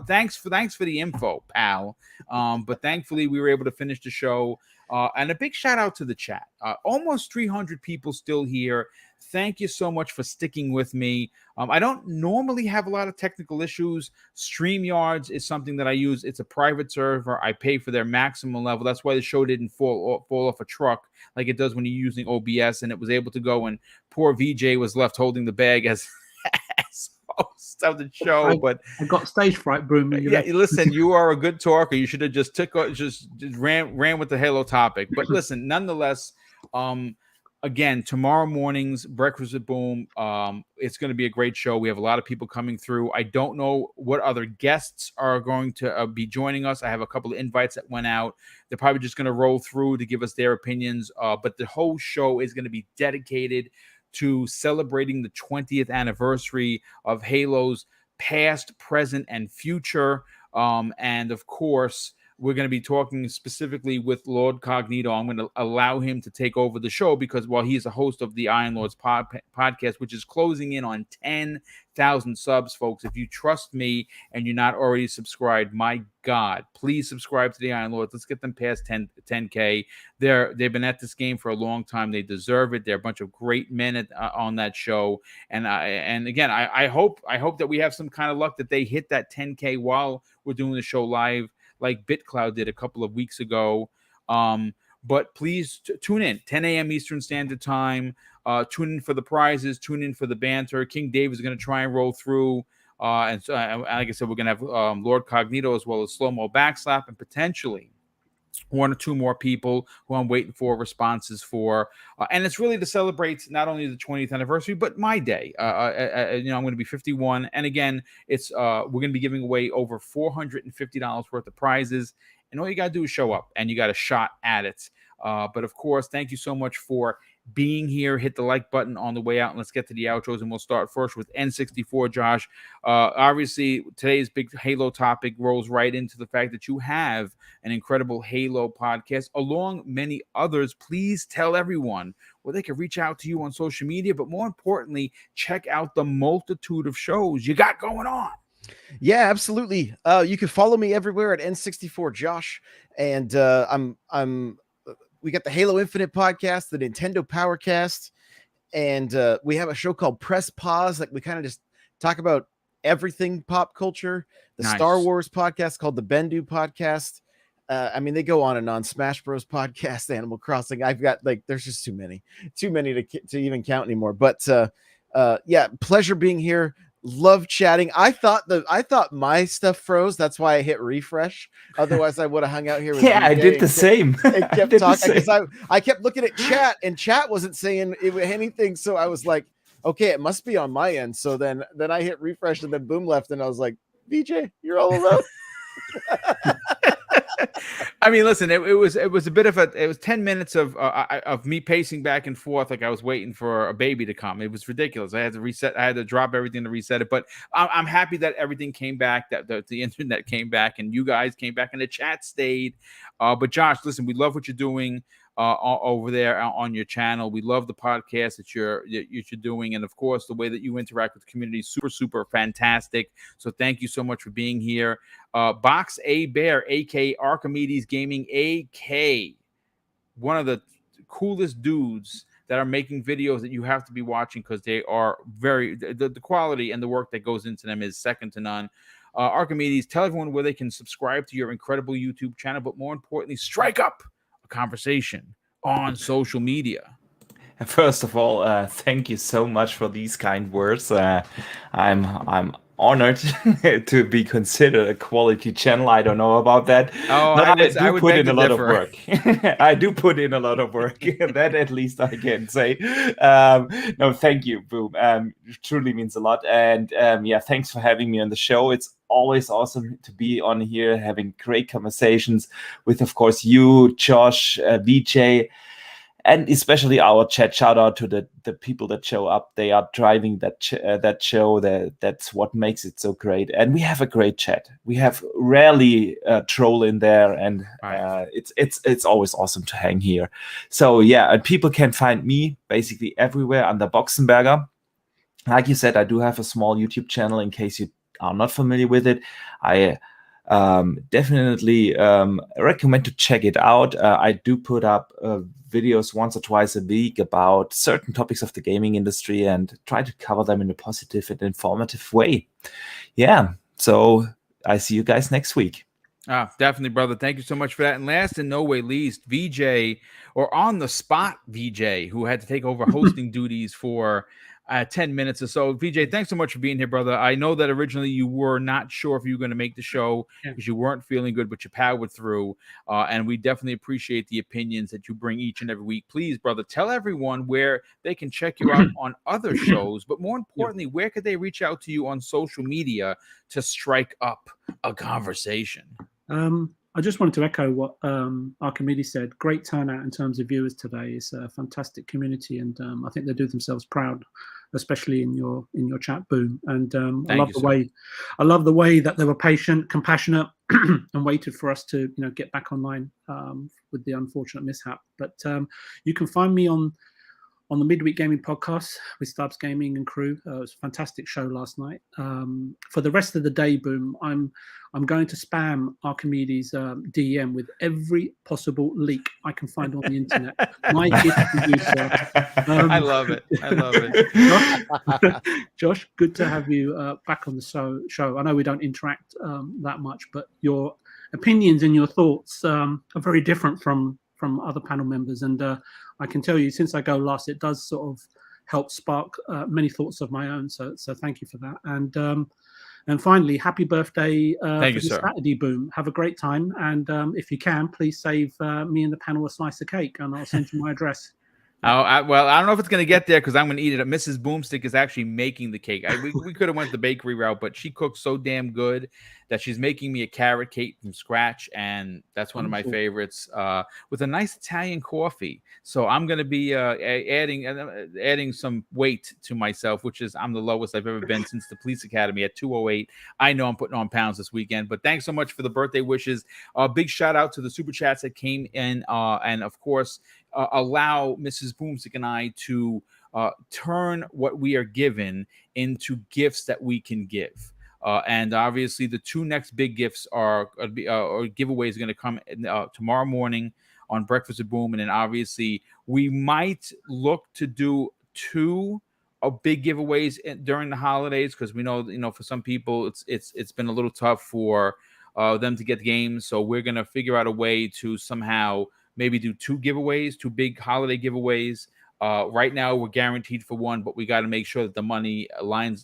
Thanks for the info, pal. But thankfully we were able to finish the show. And a big shout out to the chat. Almost 300 people still here. Thank you so much for sticking with me. I don't normally have a lot of technical issues. StreamYards is something that I use. It's a private server. I pay for their maximum level. That's why the show didn't fall off a truck like it does when you're using OBS, and it was able to go. And poor VJ was left holding the bag as host of the show. But I got stage fright, Broom. Yeah, listen, you are a good talker. You should have just ran with the Halo topic. But listen, nonetheless, again, tomorrow morning's Breakfast with Boom, it's going to be a great show. We have a lot of people coming through. I don't know what other guests are going to be joining us. I have a couple of invites that went out. They're probably just going to roll through to give us their opinions. But the whole show is going to be dedicated to celebrating the 20th anniversary of Halo's past, present, and future. And of course, we're going to be talking specifically with Lord Cognito. I'm going to allow him to take over the show because while he's a host of the Iron Lords podcast, which is closing in on 10,000 subs, folks, if you trust me and you're not already subscribed, my God, please subscribe to the Iron Lords. Let's get them past 10K. They've been at this game for a long time. They deserve it. They're a bunch of great men on that show. And again, I hope that we have some kind of luck that they hit that 10K while we're doing the show live, like BitCloud did a couple of weeks ago. But please tune in, 10 a.m. Eastern Standard Time. Tune in for the prizes. Tune in for the banter. King Dave is going to try and roll through. And so, like I said, we're going to have Lord Cognito as well as Slow Mo Backslap and potentially one or two more people who I'm waiting for responses for. And it's really to celebrate not only the 20th anniversary, but my day. I'm going to be 51. And again, it's we're going to be giving away over $450 worth of prizes. And all you got to do is show up and you got a shot at it. But of course, thank you so much for being here. Hit the like button on the way out, and let's get to the outros. And we'll start first with N64. Josh, obviously today's big Halo topic rolls right into the fact that you have an incredible Halo podcast along many others. Please tell everyone where they can reach out to you on social media, but more importantly, check out the multitude of shows you got going on. Yeah, absolutely. You can follow me everywhere at N64 Josh, and we got the Halo Infinite podcast, the Nintendo Powercast, and we have a show called Press Pause. Like we kind of just talk about everything pop culture. The Nice. Star Wars podcast called the Bendu podcast. I mean, they go on and on. Smash Bros podcast, Animal Crossing. I've got like, there's just too many to even count anymore. But yeah, pleasure being here. Love chatting. I thought my stuff froze. That's why I hit refresh. Otherwise, I would have hung out here with Yeah, I VJ did the same. and kept talking because I kept looking at chat and chat wasn't saying anything. So I was like, okay, it must be on my end. So then I hit refresh and then Boom left and I was like, VJ, you're all alone. I mean, listen, it was a bit of it was 10 minutes of me pacing back and forth like I was waiting for a baby to come. It was ridiculous. I had to reset. I had to drop everything to reset it. But I'm happy that everything came back, that the internet came back, and you guys came back, and the chat stayed. But Josh, listen, we love what you're doing over there on your channel. We love the podcast that you're doing, and of course the way that you interact with the community is super fantastic. So thank you so much for being here. Box A Bear, aka Archimedes Gaming, AK, one of the coolest dudes that are making videos that you have to be watching because they are the quality and the work that goes into them is second to none. Archimedes, tell everyone where they can subscribe to your incredible YouTube channel, but more importantly, strike up a conversation on social media. First of all, thank you so much for these kind words. I'm honored to be considered a quality channel. I don't know about that. Oh, but I would put beg in to a lot differ. of work. I do put in a lot of work. That at least I can say. No, thank you, Boom. It truly means a lot. And yeah, thanks for having me on the show. It's always awesome to be on here, having great conversations with, of course, you, Josh, VJ, and especially our chat. Shout out to the people that show up. They are driving that show. That's what makes it so great. And we have a great chat. We have rarely troll in there, and it's always awesome to hang here. So yeah, and people can find me basically everywhere under Boxenberger. Like you said, I do have a small YouTube channel. In case you are not familiar with it, I definitely recommend to check it out. I do put up videos once or twice a week about certain topics of the gaming industry and try to cover them in a positive and informative way. Yeah, so I see you guys next week. Definitely, brother. Thank you so much for that. And last and no way least, VJ, or on the spot VJ, who had to take over hosting duties for 10 minutes or so. VJ, thanks so much for being here, brother. I know that originally you were not sure if you were going to make the show because you weren't feeling good, but you powered through. And we definitely appreciate the opinions that you bring each and every week. Please, brother, tell everyone where they can check you out on other shows, but more importantly, where could they reach out to you on social media to strike up a conversation? I just wanted to echo what Archimedes said. Great turnout in terms of viewers today. It's a fantastic community, and I think they do themselves proud, especially in your chat, Boom. And I love the way that they were patient, compassionate, and waited for us to get back online with the unfortunate mishap. But you can find me on the Midweek Gaming podcast with Stubbs Gaming and crew. It was a fantastic show last night. For the rest of the day, Boom, I'm going to spam Archimedes' DM with every possible leak I can find on the internet. My gift to you, sir. I love it. I love it. Josh, good to have you back on the show. I know we don't interact that much, but your opinions and your thoughts are very different from other panel members, and I can tell you, since I go last, it does sort of help spark many thoughts of my own. So thank you for that. And finally, happy birthday for this Saturday, Boom. Have a great time, and if you can, please save me and the panel a slice of cake, and I'll send you my address. Well, I don't know if it's going to get there because I'm going to eat it. Mrs. Boomstick is actually making the cake. We could have went the bakery route, but she cooks so damn good that she's making me a carrot cake from scratch, and that's one of my favorites with a nice Italian coffee. So I'm going to be adding some weight to myself, which is I'm the lowest I've ever been since the police academy at 208. I know I'm putting on pounds this weekend, but thanks so much for the birthday wishes. Big shout out to the super chats that came in, and of course, allow Mrs. Boomstick and I to turn what we are given into gifts that we can give. And obviously, the two next big gifts or giveaways are going to come tomorrow morning on Breakfast with Boom. And then obviously, we might look to do 2 big giveaways during the holidays, because we know, for some people it's been a little tough for them to get games. So we're gonna figure out a way to somehow maybe do two big holiday giveaways. Right now we're guaranteed for one, but we got to make sure that the money aligns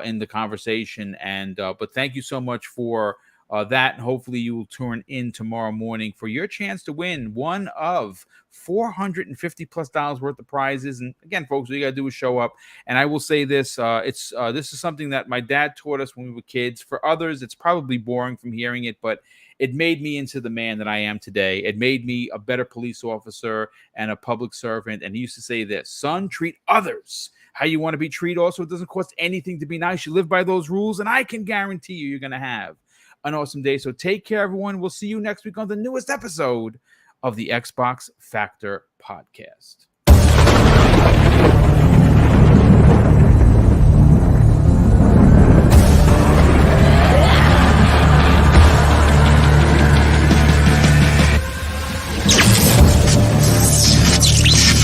in the conversation. And but thank you so much for that, and hopefully you will tune in tomorrow morning for your chance to win one of $450+ worth of prizes. And again, folks, what you gotta do is show up. And I will say this: this is something that my dad taught us when we were kids. For others, it's probably boring from hearing it, but it made me into the man that I am today. It made me a better police officer and a public servant. And he used to say this: son, treat others how you want to be treated. Also, it doesn't cost anything to be nice. You live by those rules, and I can guarantee you're going to have an awesome day. So take care, everyone. We'll see you next week on the newest episode of the Xbox Factor Podcast.